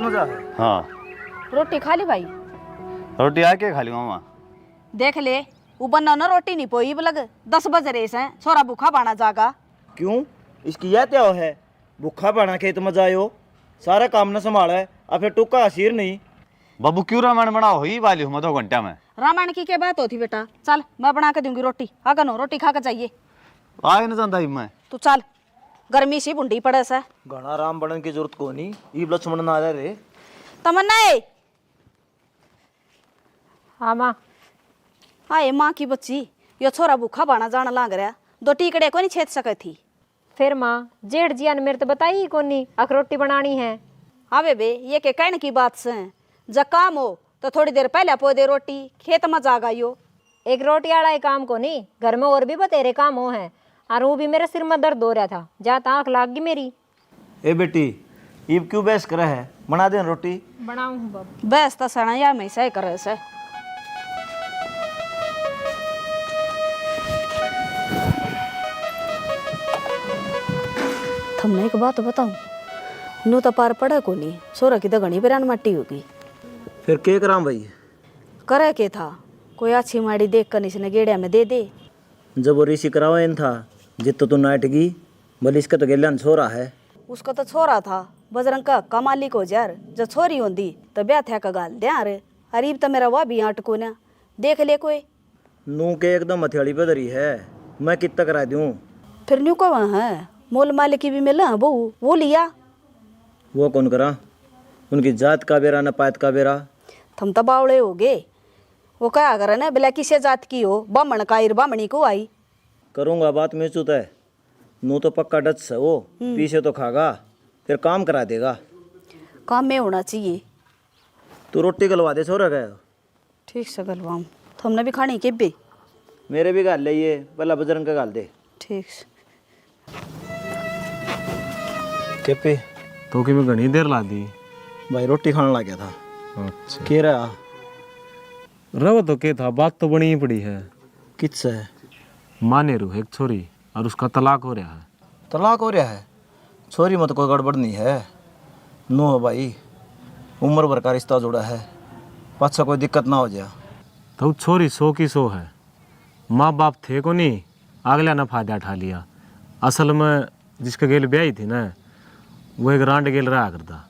मजा है। हाँ रोटी खा ली भाई? रोटी आके खा ली मामा। देख ले उबन्ना ना रोटी नहीं पोई लग 10 बज रहे हैं, छोरा भूखा बाना जागा। क्यों, इसकी यह क्या है? भूखा पाना खेत में जायो, सारा काम न संभाला है और फिर टुक्का हसीर नहीं। बाबू क्यों रामायण बनाओ ही वाली हूँ 2 घंटा में। रामायण की क्या बात होती बेटा, चल मैं बना के दूंगी रोटी। आगे नो रोटी खा के चाहिए। आए न जानता मैं। तू चल, गर्मी सी बुंडी पड़े से। घना राम बनने की जरूरत को नहीं, ईब लक्ष्मण ना आ रे। तमन्ना है। हाँ माँ। हाय माँ की बच्ची, यो छोरा भूखा बाना जाना लाग रहा, 2 टीकड़े को नहीं छेद सके थी। फिर माँ जेठ जिया ने मेरे तो बताई कोनी अख रोटी बनानी है। हाँ बेबे, ये के कहने की बात से जब काम हो तो थोड़ी देर पहले पो दे रोटी, खेत में जागा यो। एक रोटी वाला ही काम को नहीं, घर में और भी बतेरे काम हो हैं। और वो भी मेरे सिर में दर्द हो रहा था, जाता आँख लाग गई मेरी। ए बेटी, ईब क्यों बहस करे है? बना दे रोटी। बनाऊँ बाबू। बस तो सना या मैं सही करे से। तुमने एक बात बताऊं, नू तो पार पड़े को नहीं, सोरा की तो घनी बिरान माटी होगी। फिर के कराम भाई? करे के था, कोई अच्छी माड़ी देख कर इसने गेड़िया में दे दे। जब वो ऋषि करावा इन था जित तो नाटगी भले इसका तो गेल्यान छोरा है। उसका तो छोरा था, बजरंग का कमाली को जार, जब छोरी होंदी तो ब्याह थे का गाल दे। अरे अरीब तो मेरा वह भी आटको ना देख ले कोई। नू के एकदम हथियाड़ी पे धरी है, मैं कितना करा दूं? फिर न्यू को वहाँ है मोल मालिक की भी मिला वो लिया। वो कौन करा? उनकी जात का बेरा न पात का बेरा। थम तो बावड़े हो गए। वो क्या करे ना बिला किसे जात की हो, बामण का इर बामणी को आई। करूँगा बात में चुत है। नू तो पक्का डच है वो, पीछे तो खागा फिर काम करा देगा। काम में होना चाहिए। तू रोटी गलवा दे छोरा गया। ठीक से गलवाऊँ, तुमने भी खानी के भी? मेरे भी गाल ले ये, पहला बजरंग का गाल दे। ठीक से। केपी तो कि मैं घनी देर ला दी भाई, रोटी खाने लग गया था। अच्छा के रहा रहो तो के था, बात तो बनी ही पड़ी है। किस है? माने रू एक छोरी और उसका तलाक हो रहा है। तलाक हो रहा है? छोरी मत कोई गड़बड़ नहीं है। नो हो भाई, उम्र भर का रिश्ता जुड़ा है, पाछा कोई दिक्कत ना हो जाए। तो छोरी 100 की 100 है। माँ बाप थे को नहीं, अगला ने फायदा उठा लिया। असल में जिसके गेल ब्याही थी ना, वो एक रांड गेल रहा करता।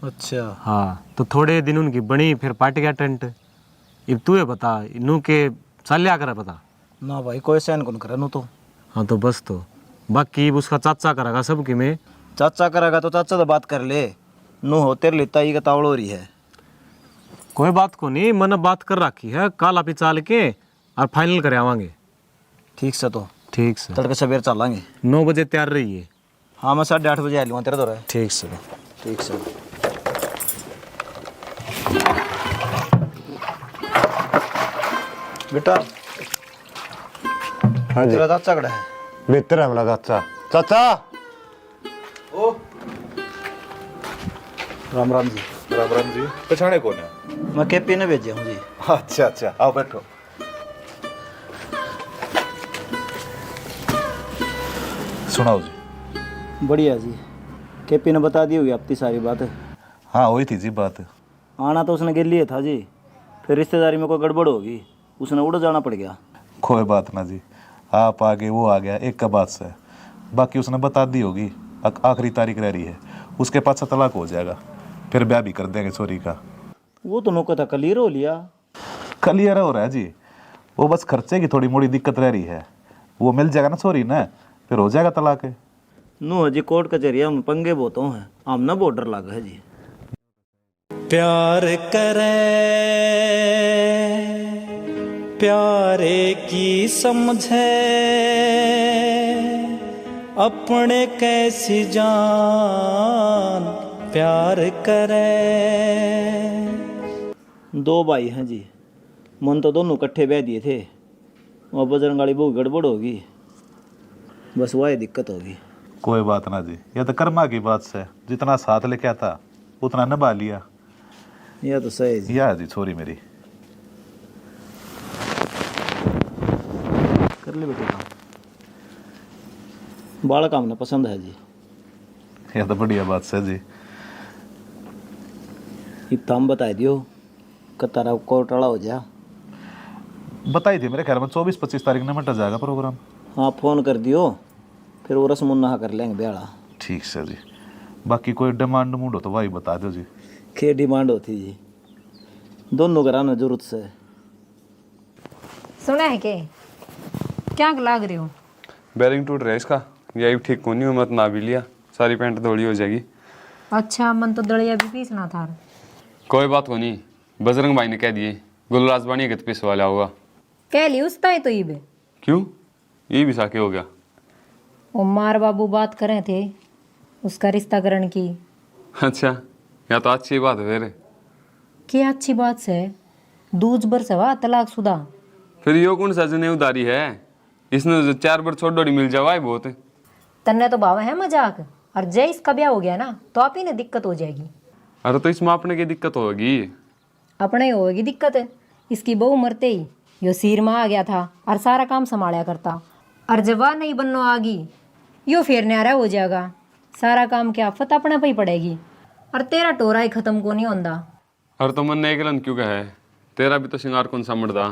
अच्छा। हाँ, तो थोड़े दिन उनकी बनी, फिर पाट गया टेंट। अब तू ये बता, नू के चल कर पता ना भाई, कोई सहन कौन करे नू तो। हाँ तो बस, तो बाकी उसका चाचा करेगा सब कि मैं। चाचा करेगा तो चाचा तो बात कर ले। नू हो तेरे लेता ही का तावड़ हो रही है। कोई बात को नहीं, मैंने बात कर रखी है, कल आप चाल के और फाइनल कर आवांगे। ठीक से तो ठीक से तड़के सवेर चलांगे। 9 बजे तैयार रहिए। हाँ मैं 8:30 बजे आ लूँगा तेरे दौरा। ठीक से। ठीक से। बेटा हाँ जी। तेरा चाचा कड़ा है? बेहतर है मेरा चाचा। चाचा ओ राम राम जी। राम राम जी। पछाणे कौन है? मैं केपी ने भेजा हूँ जी। अच्छा अच्छा, आओ बैठो। सुनाओ जी। बढ़िया जी। केपी ने बता दी होगी आपकी सारी बात। हाँ हुई थी जी बात। आना तो उसने गिर लिया था जी, फिर रिश्तेदारी में कोई गड़बड़ होगी, उसने उड़ जाना पड़ गया। कोई बात ना जी, आप आगे वो आ गया एक का बात से। बाकी उसने बता दी होगी, आखिरी तारीख रह रही है, उसके पास तलाक हो जाएगा, फिर ब्याह भी कर देंगे छोरी का। वो तो नौका था क्लियर हो लिया। क्लियर हो रहा है जी, वो बस खर्चे की थोड़ी मोड़ी दिक्कत रह रही है, वो मिल जाएगा ना छोरी ना, फिर हो जाएगा तलाक। नो जी कोर्ट कचहरी हम पंगे बहुत हैं, हम ना बॉर्डर लगा है जी। प्यार करे प्यारे की समझे अपने कैसी जान प्यार करे। 2 भाई हैं जी, मन तो दोनों इकट्ठे बह दिए थे, और बजरंग वाली बहुत गड़बड़ होगी, बस वही दिक्कत होगी। कोई बात ना जी, यह तो कर्मा की बात से, जितना साथ लेके आता उतना निभा लिया। यह तो सही जी। यह जी छोरी मेरी। कर ले बेटे काम। बालक हमने पसंद है जी। ये तो बढ़िया बात है जी। इतना हम बता दियो कि तारा कोर्ट वाला हो जा। बताई थी मेरे ख्याल में 24-25 तारीख में मट जाएगा प्रोग्राम। हाँ फ़ोन कर दियो, फिर वो रस्म उन्ना कर लेंगे ब्याह। ठीक है जी। बाकी कोई डिमांड मूड हो तो भाई बता दो जी। क्या डिमांड होती जी? दोनों कराना जरूरत से। सुना है के क्या लाग रही हो? बैरिंग टूट रहा है इसका, यही ठीक को नहीं मत ना भी लिया, सारी पैंट धोड़ी हो जाएगी। अच्छा, मन तो दलिया भी पीसना था। कोई बात को नहीं, बजरंग भाई ने कह दिए गुलराज बानी के तो पिस वाला होगा। कह ली उसता ही तो ये बे। क्यों, ये भी साके हो गया? वो मार बाबू बात करे थे उसका रिश्ता करण की। अच्छा, या तो अच्छी बात है फिर। क्या अच्छी बात से? दूज बर सवा तलाक शुदा। फिर यो कौन सा जने उदारी है? इसने 4 बार छोड़ डोड़ी मिल जावा है बहुत। तन्ने तो भावा है मजाक, और जय इसका ब्याह हो गया ना तो आप ही ने दिक्कत हो जाएगी। अरे तो इसमें अपने की दिक्कत होगी। अपने ही होगी दिक्कत। इसकी बहू मरते ही यो सिर में आ गया था और सारा काम संभाला करता, और जब वह नहीं बनना आगी यो फिर न्यारा हो जाएगा। सारा काम क्या आफत अपने पे ही पड़ेगी, और तेरा टोरा ही खत्म को नहीं होता। अरे तो मन एक रन क्यों का है, तेरा भी तो श्रृंगार कौन सा मरदा।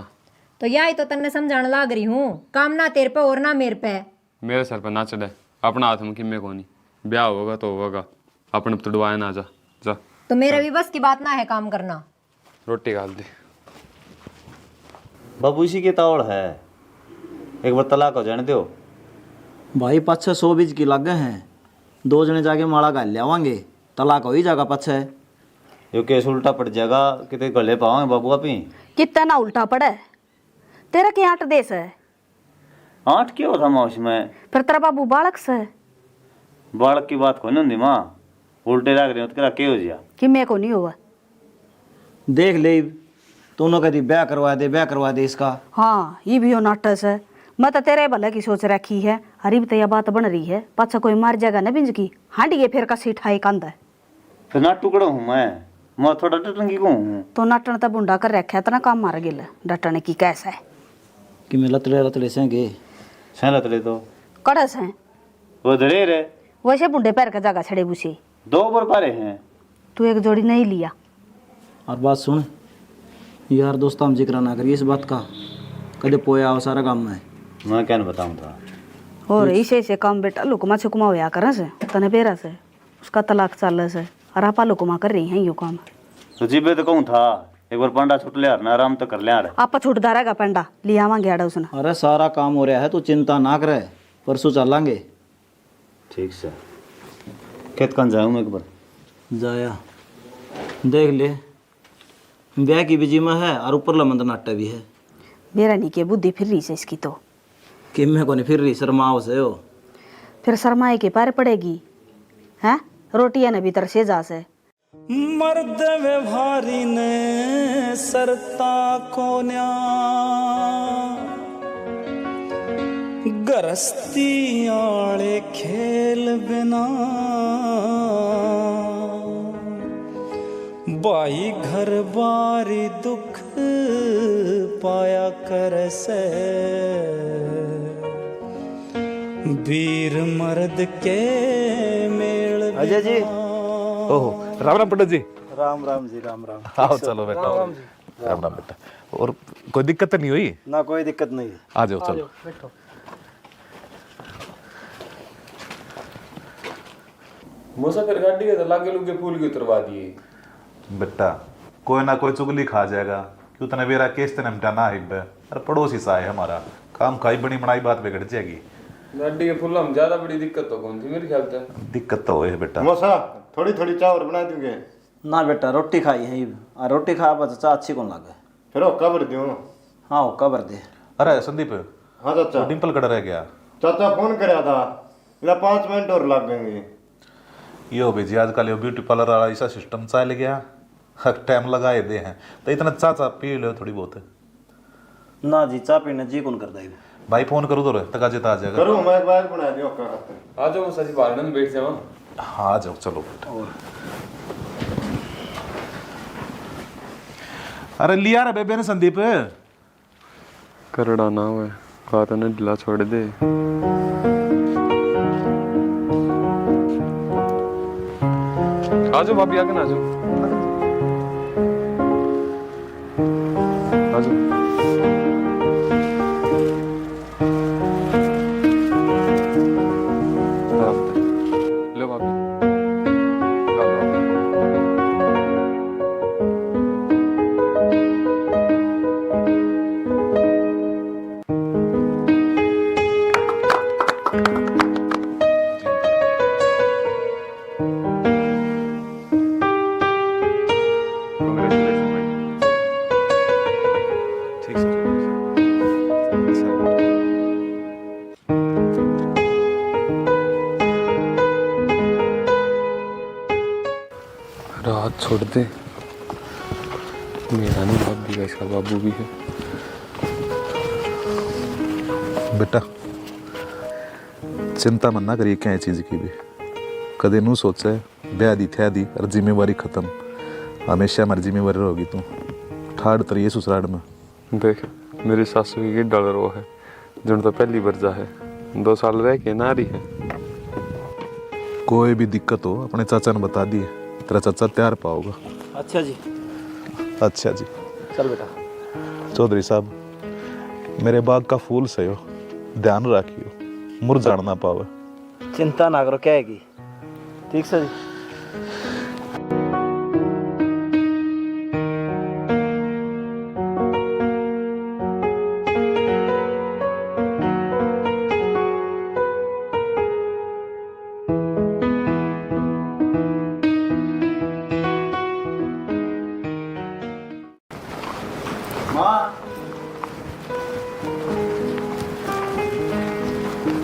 तो यही तो तन्ने समझाने लाग रही हूँ, काम ना तेरे पे और ना मेरे पे। मेरे सर पर ना चढ़े, अपना हाथ में किम्मे को नहीं। ब्याह होगा तो होगा, अपने तुड़वाए ना जा जा। तो मेरे भी बस की बात ना है काम करना। रोटी डाल दे। बाबू इसी के तावड़ है, एक बार तलाक हो जाने दो। भाई 500 बीज की लगे हैं, 2 जने जाके माला गाल लियावांगे, तलाक हो ही जाएगा। 5 यो केस उल्टा पड़ जाएगा, कितने गले पाओगे बाबू आप ही। कितना ना उल्टा पड़े, तेरा क्या 8 देश है? 8 क्यों था माँ उसमें? फिर तेरा बाबू बालक से बालक की बात को नहीं होती माँ, उल्टे लग रहे हो तो क्या हो गया कि मैं को नहीं हुआ। देख ले, दोनों कभी ब्याह करवा दे इसका। हाँ, ये भी हो नाटक है। मैं तो तेरे भले की सोच रखी है, हरी भी तो यह बात बन रही है, पाछा कोई मार जाएगा न बिंज की हांडिए फिर कसी ठाई कंद है। फिर ना टुकड़ा हूँ मैं थोड़ा डटंगी को हूँ। तो नटन तो बुंडा कर रखा इतना काम मार गिल, डटने की कैसा है कि मैं लतले सेंगे सहलत ले तो कड़स है। वो धरे रे वैसे बुंडे पैर का जगह छड़े बुसे 2 बार पारे हैं। तू एक जोड़ी नहीं लिया। और बात सुन यार दोस्त, हम जिक्र ना करिए इस बात का, कदे पोया हो सारा काम में। मैं क्या बताऊँ था। और ऐसे काम बेटा लुकमा छुकमा होया कर से तने बेरा से उसका तलाक चल से, और आपा लुकमा कर रही हैं यो काम। तो जीबे तो कहूँ था एक बार पंडा छुट ले ना, आराम तो कर ले। आपा छूटदा रहेगा पेंडा ले आवांगे आड़ा उसने। अरे सारा काम हो रहा है, तू चिंता ना करे, परसों चलांगे। ठीक से खेत कन जाऊँ मैं एक बार जाया देख ले, ब्याह की भी जिम्मा है और ऊपर लमंद नाट्य भी है। मेरा नहीं के बुद्धि फिर रही से इसकी तो कि मैं को नहीं फिर रही शर्माओ से हो। फिर शर्माए के पार पड़ेगी हैं, रोटियां ने भीतर से जा से। मर्द व्यवहारी ने सरता कोन्या, गरस्ती आले खेल बिना, बाई घर बारी दुख पाया कर से, वीर मर्द के मेल। अजय जी। ओहो, राम राम पंडित जी। राम राम जी, राम राम। आओ चलो बेटा। राम राम बेटा। और कोई दिक्कत तो नहीं हुई? ना कोई दिक्कत नहीं। आ जाओ चलो। मुसाफिर गाड़ी के तो लागे लुगे फूल की उतरवा दिए। बेटा कोई ना कोई चुगली खा जाएगा, क्यों तने मेरा केस तने मिटाना है। अरे पड़ोसी सा है हमारा, काम खाई बनी बनाई बात बिगड़ जाएगी। गाड़ी के फूल हम ज्यादा बड़ी दिक्कत तो कौन थी मेरे ख्याल से। दिक्कत तो है बेटा। मौसा थोड़ी थोड़ी चाय और बना दूंगे। ना बेटा रोटी खाई है, और रोटी खा बस चाह अच्छी कौन लगे। फिर वो कबर दूं। हाँ वो कबर दे। अरे संदीप, हाँ चाचा। वो डिम्पल कड़ा रह गया। चाचा फोन कराया था, इला 5 मिनट और लग गएंगे। यो भेजी आजकल यो ब्यूटी पार्लर वाला ऐसा सिस्टम चल गया, टाइम लगाए दे हैं तो इतना चाचा पी लो थोड़ी बहुत। ना जी चाह पीने जी कौन कर दे भाई फोन करूँ तो तक जेता आ जाएगा। करूँ मैं एक बार बना दियो का खाते। आ जाओ सची बाहर में बैठ जाओ। हाँ आ जाओ चलो बेटा। अरे लिया रे बेबे ने संदीप। करड़ा ना हुआ कहा था ना ढिला छोड़ दे। आ जाओ भाभी, आगे ना आ जाओ, आ जाओ। लो भाभी, लो भाभी। Congratulations भाई। ठीक से अच्छा। रात छोड़ दे, मेरा नहीं भाभी का, इसका बाबू भी है। बेटा चिंता मन ना करिए क्या चीज़ की भी, कदे नू सोचे ब्याह दी थया दी और जिम्मेवारी खत्म, हमेशा हमारी जिम्मेवारी रहोगी तू, ठाड़ तरिए ससुराल में। देख मेरी सासू की डर रो है, जिन तो पहली बरजा है, 2 साल रह के नारी है। कोई भी दिक्कत हो अपने चाचा ने बता दिए, तेरा चाचा तैयार पाओगा। अच्छा जी, अच्छा जी। चल बेटा। चौधरी साहब मेरे बाग का फूल से हो, ध्यान रखियो मुरझाड़ ना पावे। चिंता ना करो, क्या हैगी। ठीक से जी।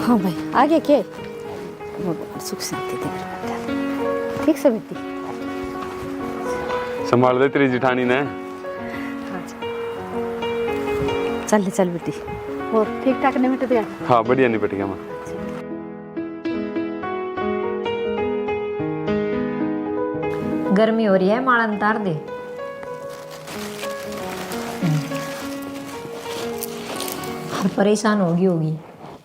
हाँ भाई, आगे के भगवान सुख शांति दे। ठीक से बेटी। संभाल दे तेरी जिठानी ने। चल चल बेटी, और ठीक ठाक निपट गया। हाँ बढ़िया निपट गया माँ। गर्मी हो रही है, माड़न तार दे। हर परेशान होगी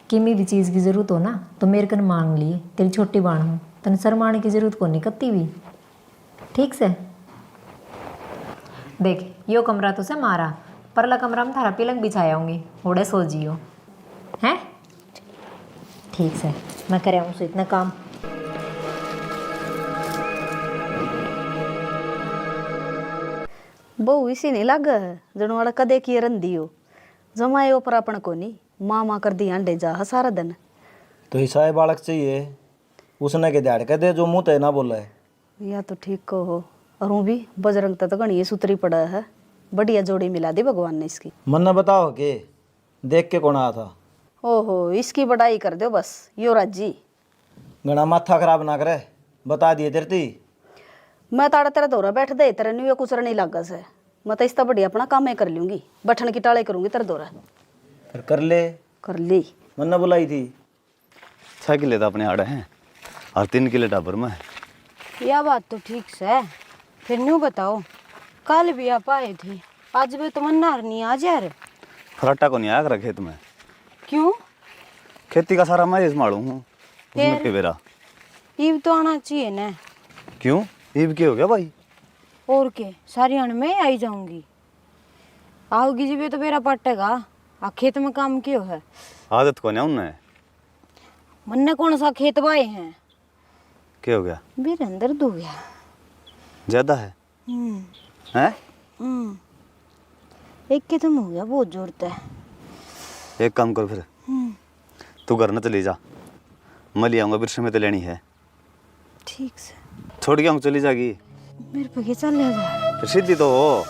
किमी भी चीज़ की ज़रूरत हो ना तो मेरे कन मांग लिए, तेरी छोटी बाण हूँ, तन शर्माने की ज़रूरत को नहीं कत्ती भी। ठीक से देख, यो कमरा तो से मारा, परला कमरा में थारा पलंग बिछाया होंगी, ओड़े सो जियो हैं। ठीक से मैं करे हूँ इतना काम। बहु इसी नहीं लाग जनवाड़ा कदे की रंदी हो, जमाए ऊपर अपन को नहीं, माँ माँ कर दी अंडे जा सारा दिन। तो हिसाब बालक चाहिए, उसने के ध्याड़ के दे जो मुँह ते ना बोला है। या तो ठीक कहो, और हूँ भी बजरंग तक गणी सुतरी पड़ा है, बढ़िया जोड़ी मिला दी भगवान ने इसकी। मन ने बताओ के देख के कौन आया था। ओहो, इसकी बड़ाई कर दो बस, यो राजी। गणा माथा खराब ना करे, बता दिए तेरती। मैं ताड़ा तेरा दौरा बैठ दे, तेरा न्यू कुछ नहीं लागा से, मैं तो इसका बढ़िया अपना काम ही कर लूंगी, बठन की टाले करूंगी तेरा दौरा। फिर कर ले। कर ली। मन ने बुलाई थी। 6 किले तो अपने आड़े हैं और 3 किले टाबर में है। यह बात तो ठीक से, फिर न्यू बताओ, कल भी आप आए थे, आज भी तो मन्नार नहीं आ जा रहे। फराटा को नहीं आया कर खेत में। क्यों? खेती का सारा मैं संभालू हूँ, उसमें के बेरा। ईब तो आना चाहिए ना। क्यों ईब क्या हो गया भाई? और के सारी अण में आई जाऊंगी, आओगी जी तो मेरा पटेगा। आ खेत में काम क्यों है? आदत को नहीं उन्हें। मन ने कौन सा खेत बाए हैं? क्या हो गया? मेरे अंदर दो गया ज्यादा है। हैं? एक खत्म हो गया, बहुत जोरता है। एक काम करो फिर, तू घर न चली जा, मैं ले आऊंगा, बिरसे में तो लेनी है। ठीक से छोड़ के आऊँ चली जागी। मेरे पे चल जा, फिर सीधी तो हो।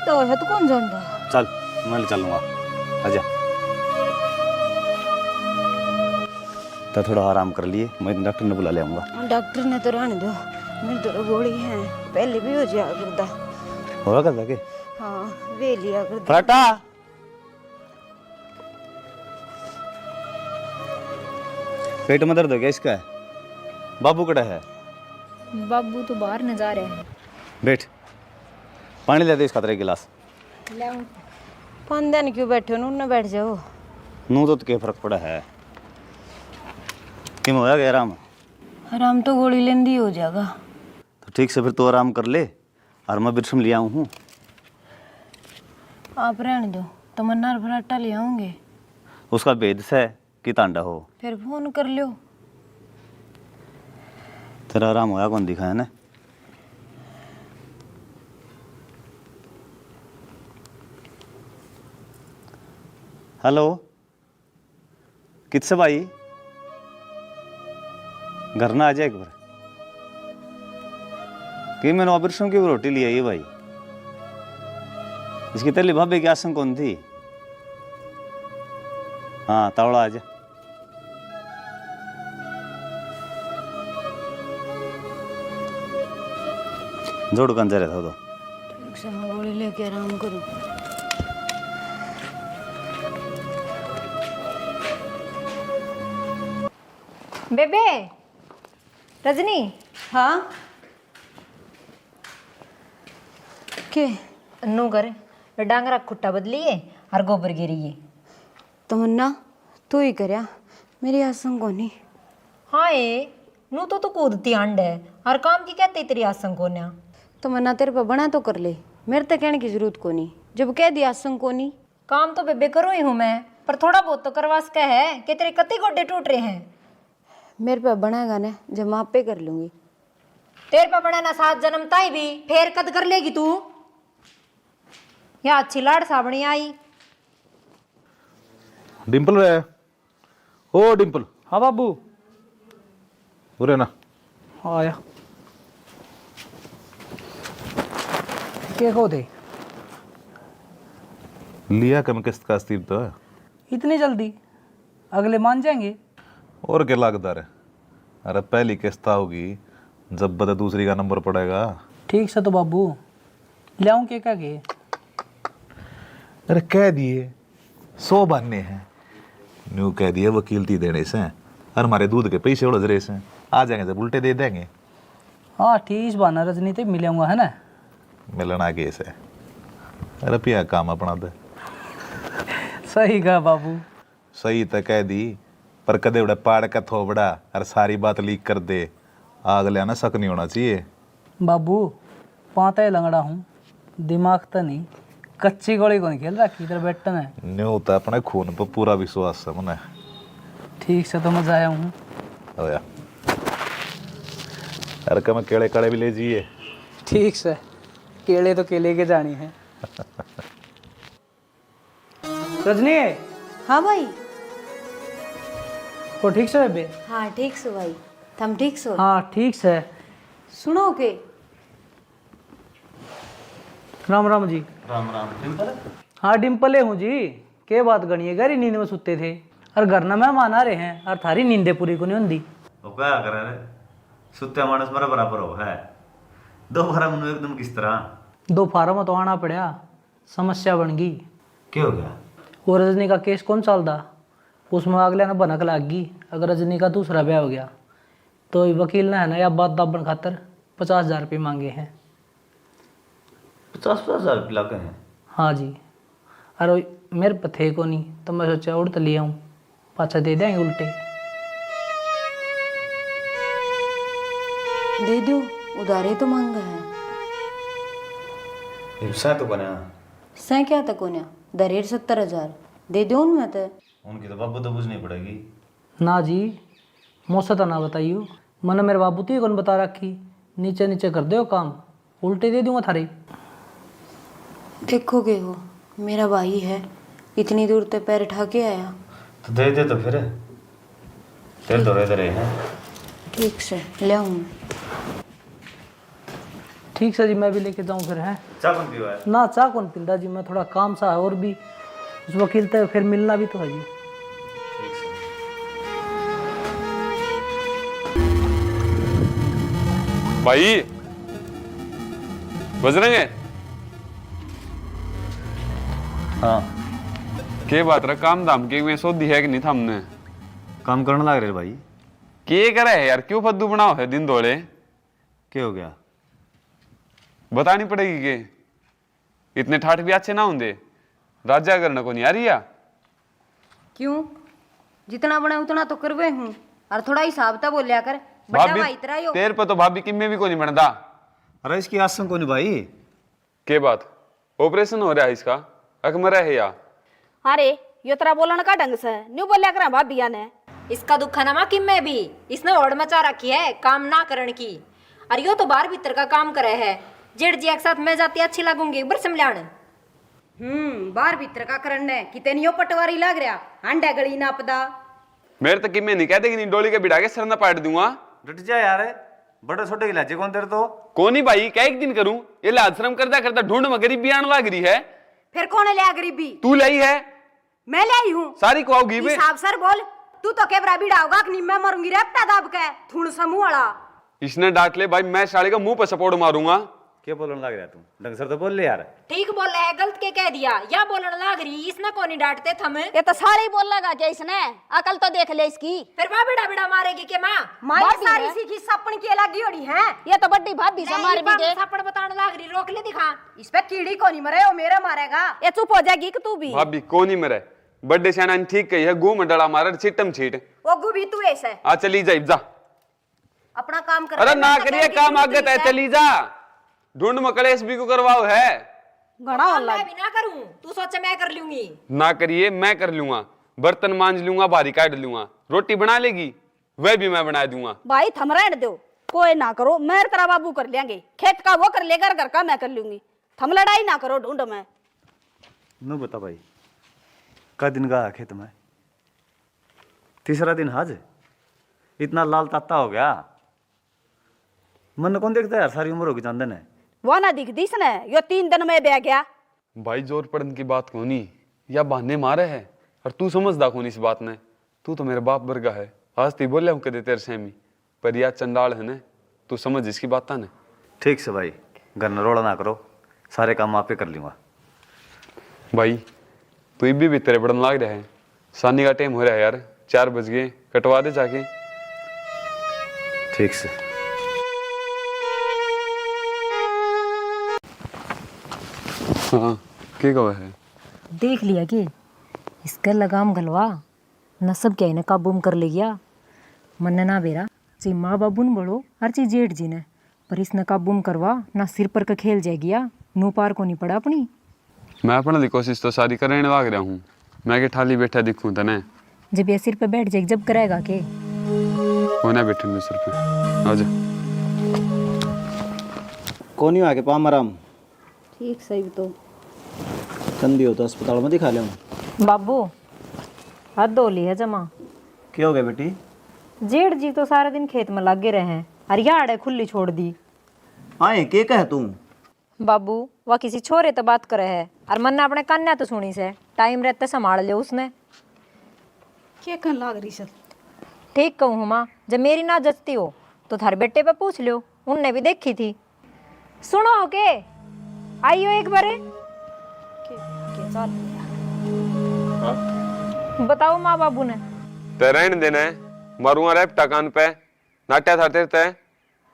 तो है तो कौन जानता। चल मैं ले चलूंगा, आजा। तो थोड़ा आराम कर लिए, मैं डॉक्टर ने बुला ले आऊंगा। डॉक्टर ने तो रहने दो, मेरी तो गोली है, पहले भी हो जाया करता। होगा कर के? हाँ वे लिया करता। फराटा पेट में दर्द हो गया इसका? बाबू कड़ा है? बाबू तो बाहर न जा रहे हैं। बैठ, पानी ले दे इसका 3 गिलास। पान दिन क्यों बैठे हो, न बैठ जाओ। नू तो क्या फर्क पड़ा है? किम होया गया आराम? आराम तो गोली लेंदी हो जाएगा। ठीक से फिर तो आराम कर ले, और मैं बिरसम ले आऊँ हूँ। आप रहने दो, तमन्ना और भराटा ले आऊंगे। उसका भेद से कि तांडा हो। फिर फोन कर लियो। तेरा आराम होया कौन दिखा है ना। हेलो, किससे भाई? घर ना आ जाए एक बार कि मैंने ऑपरेशन की रोटी ली आई है भाई। इसकी तेली भाभी की आसन कौन थी? हाँ तावड़ा आ जा। जोड़ कंजा रहता तो ठीक से मैं गोली लेके आराम करूं। बेबे, रजनी। हाँ के नू कर डांगरा खुट्टा बदलिए और गोबर गिरिए। तमन्ना तू ही करया, मेरी आसन कोनी। हाँ ए नू तो कूदती अंड है और काम की कहते तेरी आसन कोन्या। तमन्ना तेरे पे बना तो कर ले, मेरे तक कहने की जरूरत कोनी। जब कह दिया आसन कोनी। काम तो बेबे करो ही हूँ मैं, पर थोड़ा बहुत तो करवा सके है कि तेरे कति गोड्डे टूट रहे हैं। मेरे पे बनाएगा ना, जब मैं आप पे कर लूंगी। तेरे पे बनाना 7 जन्मता ही भी फेर कद कर लेगी तू। या अच्छी लाड़ साबणी आई। डिम्पल रे, ओ डिम्पल। हाँ बाबू। उरे ना आया क्या को थे? लिया कम किस्त का अस्तीब तो है। इतनी जल्दी? अगले मान जाएंगे। और क्या लागता है? अरे पहली किस्त होगी, जब बता दूसरी का नंबर पड़ेगा। ठीक से तो बाबू ले आऊं के क्या के? अरे कह दिए 100 बनने हैं, न्यू कह दिए वकीलती देने से, और हमारे दूध के पैसे उड़ रहे से आ जाएंगे जब उल्टे दे देंगे। हाँ ठीक बहाना रजनी ते मिलेंगा है ना। मिलना केस है। अरे पिया काम अपना दे। सही कहा बाबू। सही तो कह दी, पर कदे उड़ा पाड़ का थोबड़ा और सारी बात लीक कर दे, आग लेना शक नहीं होना चाहिए। बाबू पाता ही लंगड़ा हूँ, दिमाग तो नहीं, कच्ची गोली को नहीं खेल रखी इधर बैठने में। न्यू तो अपने खून पर पूरा विश्वास है मने। ठीक से तो मजा आया हूँ। होया अरे कम केड़े कड़े भी ले जाइए। ठीक से, केले तो केले के जानी है। रजनी हाँ भाई। वो ठीक से बेबे? हाँ ठीक से भाई, तुम ठीक से? हाँ ठीक से। सुनो के राम राम जी। राम राम। डिम्पल? हाँ डिम्पले हूँ जी। के बात गणिए घर ही नींद में सुते थे और घर ना मेहमान आ रहे हैं और थारी नींदे पूरी को नहीं होंगी। वो क्या करे रे, सुत्ते मानस मेरा बराबर हो है। दोबारा मनु एकदम किस तरह? दो फार्म तो आना पड़ा, समस्या बन गई। क्या हो गया? वो रजनी का केस कौन चलता, उसमें अगले ना भनक लाग गई। अगर रजनी का दूसरा ब्याह हो गया तो वकील ने है ना या बात दाबन खातर 50,000 रुपये मांगे हैं। 50,000 रुपये लागे हैं? हाँ जी। अरे मेरे पे थे को नहीं तो मैं सोचा उड़ तो ले आऊँ, पाछा दे देंगे उल्टे। दे दो, उधारे तो मांगा है। तो बना सै क्या तक होना, दरेर 70,000 दे दो उनमें तो। उनकी तो बाबू तो बुझनी पड़ेगी। ना जी, मौसा तो ना बताइयो, मैंने मेरे बाबू तो कौन बता रखी, नीचे नीचे कर दो काम, उल्टे दे दूंगा थारे। देखोगे हो, मेरा भाई है, इतनी दूर तक पैर उठा के आया। तो दे दे तो फिर, तेरे दौरे दरे हैं। ठीक से ले आऊँ। ठीक से जी, मैं भी लेके जाऊँ फिर है। चाय कौन पीवा है? ना चाह कौन पिंदा जी, मैं थोड़ा काम सा है और भी उस वकील तक फिर मिलना भी तो है जी। भाई बजरंग है? हाँ के बात रहा काम धाम के में सोधी है कि नहीं था हमने? काम करने लग रहे भाई। के करे है यार, क्यों फद्दू बनाओ है दिन दौड़े? क्या हो गया? बतानी पड़ेगी के इतने ठाठ भी अच्छे ना होंगे, राजा करना को नहीं आ रही या? क्यों, जितना बना उतना तो करवे हूँ, और थोड़ा हिसाब तो बोलिया कर। बड़ा भाई तेरा यो। तेरे पे तो भाभी किम्मे भी को नहीं बनता, अरे इसकी आसन को नहीं भाई। के बात ऑपरेशन हो रहा है इसका? अकमरा है या? अरे यो तेरा बोलन का ढंग से न्यू बोलिया करा भाभिया ने। इसका दुख है ना माँ किम में भी, इसने ओढ़ मचा रखी है काम ना करने की। अरे यो तो बाहर भीतर का काम करे है। जेठ जी एक साथ मैं जाती अच्छी लगूंगी एक बार समझाने। बाहर भीतर का करने कितने नियो पटवारी लग रहा अंडा गली ना पदा। मेरे तक मैं नहीं कहते कि नहीं डोली के बिठा के सर ना पाट दूंगा। डट जा यार, बड़े छोटे इलाजे कौन तेरे तो। कौन ही भाई क्या एक दिन करूं? ये लाज शर्म करता करता ढूंढ में गरीबी आने लग रही है। फिर कौन ले गरीबी? तू लाई है? मैं ले आई हूँ। सारी को आओगी बे। हिसाब सर बोल। तू तो के बराबर डाउगा कि मैं मरूंगी रे अपना दाब के थूण समूह वाला। इसने डांट ले भाई, मैं साले का मुंह पे सपोर्ट मारूंगा। क्या बोलने लग रहा तू? ढंग से तो बोल ले यार। ठीक बोल रहा है, गलत के कह दिया या बोलने लग रही। इसने कौन नहीं डांटते थमे। ये तो साड़ी बोल लगा क्या इसने? अकल तो देख ले इसकी। फिर माँ बिड़ा बिड़ा मारेगी के माँ? माँ भाभी सारी है। सीखी सपन की अलग जोड़ी है। ये तो बड्डी भाभी से मार भी दे। सपड़ बताने लग रही, रोक ले दिखा। इस पे कीड़ी को नहीं मरे, वो मेरा मारेगा। ये चुप हो जाएगी कि तू भी। भाभी कौन ही मेरे बर्थडे शाना ठीक कही है, गू में डला मार छिटम छीट। वो गुबी तू ऐसे आ चली जा जा। अपना काम कर। अरे ना करिए काम आगत है, चली जा। ढूंढ मकड़े इस भी को करवाओ है। घना मैं भी ना करूं, तू सोचे मैं कर लूंगी। ना करिए मैं कर लूंगा, बर्तन मांज लूंगा, भारी काट लूंगा, रोटी बना लेगी वह भी मैं बना दूंगा। भाई थम रहने दो, कोई ना करो, मैं तेरा बाबू कर लेंगे। खेत का वो कर लेगा, घर का मैं कर लूंगी। थम लड़ाई ना करो, ढूंढ में। नो बता भाई, का दिन गया खेत में? तीसरा दिन आज इतना लाल ताता हो गया। मन कौन देखता है यार, सारी उम्र होगी चांदन है। वो ना दिख दिस ने, यो 3 दिन में बह गया। भाई जोर पड़न की बात कोनी या बहाने मारे है, और तू समझदा कौन इस बात ने। तू तो मेरे बाप वर्गा है, आज ती बोले हम कदे तेरे सेमी, पर या चंडाल है ने, तू समझ इसकी बात ने। ठीक से भाई, घर न रोड़ा ना करो, सारे काम आप ही कर लूंगा। भाई तू भी तेरे पड़न लाग रहा है, सानी का टाइम हो रहा है यार, 4 बज गए, कटवा दे जाके। ठीक से। हाँ क्या कहा है? देख लिया कि इसका लगाम गलवा न सब क्या इन्हें काबू में कर ले गया। मन ना बेरा ची माँ बाबू न बड़ो हर चीज जेठ जी ने, पर इसने काबू में करवा ना सिर पर का खेल जाएगी या नू पार को नहीं पड़ा अपनी। मैं अपना कोशिश तो सारी करने लाग रहा हूँ, मैं के ठाली बैठा दिखूं तने। जब ये सिर पे बैठ जाएगी जब करेगा के होना बैठे सिर पे। आजा कौन ही आके पामराम ठीक सही तो कंदी हो तो अस्पताल में दिखा ले। बाबू हाथ धो ली है जमा। क्या हो गया बेटी? जेठ जी तो सारा दिन खेत में लगे रहे हैं, हरियाड़ खुली छोड़ दी। आए के कह तू? बाबू वह किसी छोरे तो बात करे है, और मन ने अपने कन्या तो सुनी से टाइम रहते संभाल ले उसने। क्या कहने लाग रही सर? ठीक कहूँ माँ, जब मेरी ना जचती हो तो थारे बेटे पे पूछ लो, उनने भी देखी थी। सुनो हो के आइयो एक बारे। बताओ माँ बाबू ने रहने देना है, मारूंगा रेपटा कान पे, नाट्या था तेरते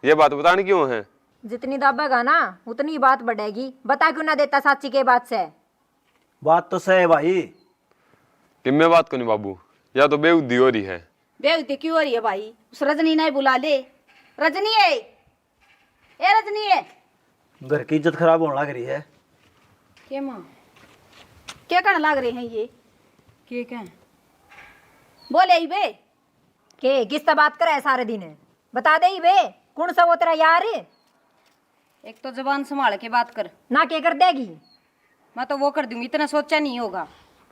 ये बात बताने क्यों है? जितनी दाबेगा ना उतनी बात बढ़ेगी। बता क्यों ना देता साची के बात से? बात तो सही है भाई। कि मैं बात को नहीं बाबू, या तो बेउद्दी हो रही है। बेइज्जती क्यों हो रही है भाई? उस रजनी ने बुला ले। रजनी है, ए रजनी है। घर की इज्जत खराब होने लग रही है। क्या माँ क्या कहने लाग रहे हैं ये? के क्या बोले ही बे। के किस से बात करे सारे दिन? बता दे ही बे, कौन सा वो तेरा यार? एक तो जबान संभाल के बात कर। ना के कर देगी? मैं तो वो कर दूंगी, इतना सोचा नहीं होगा।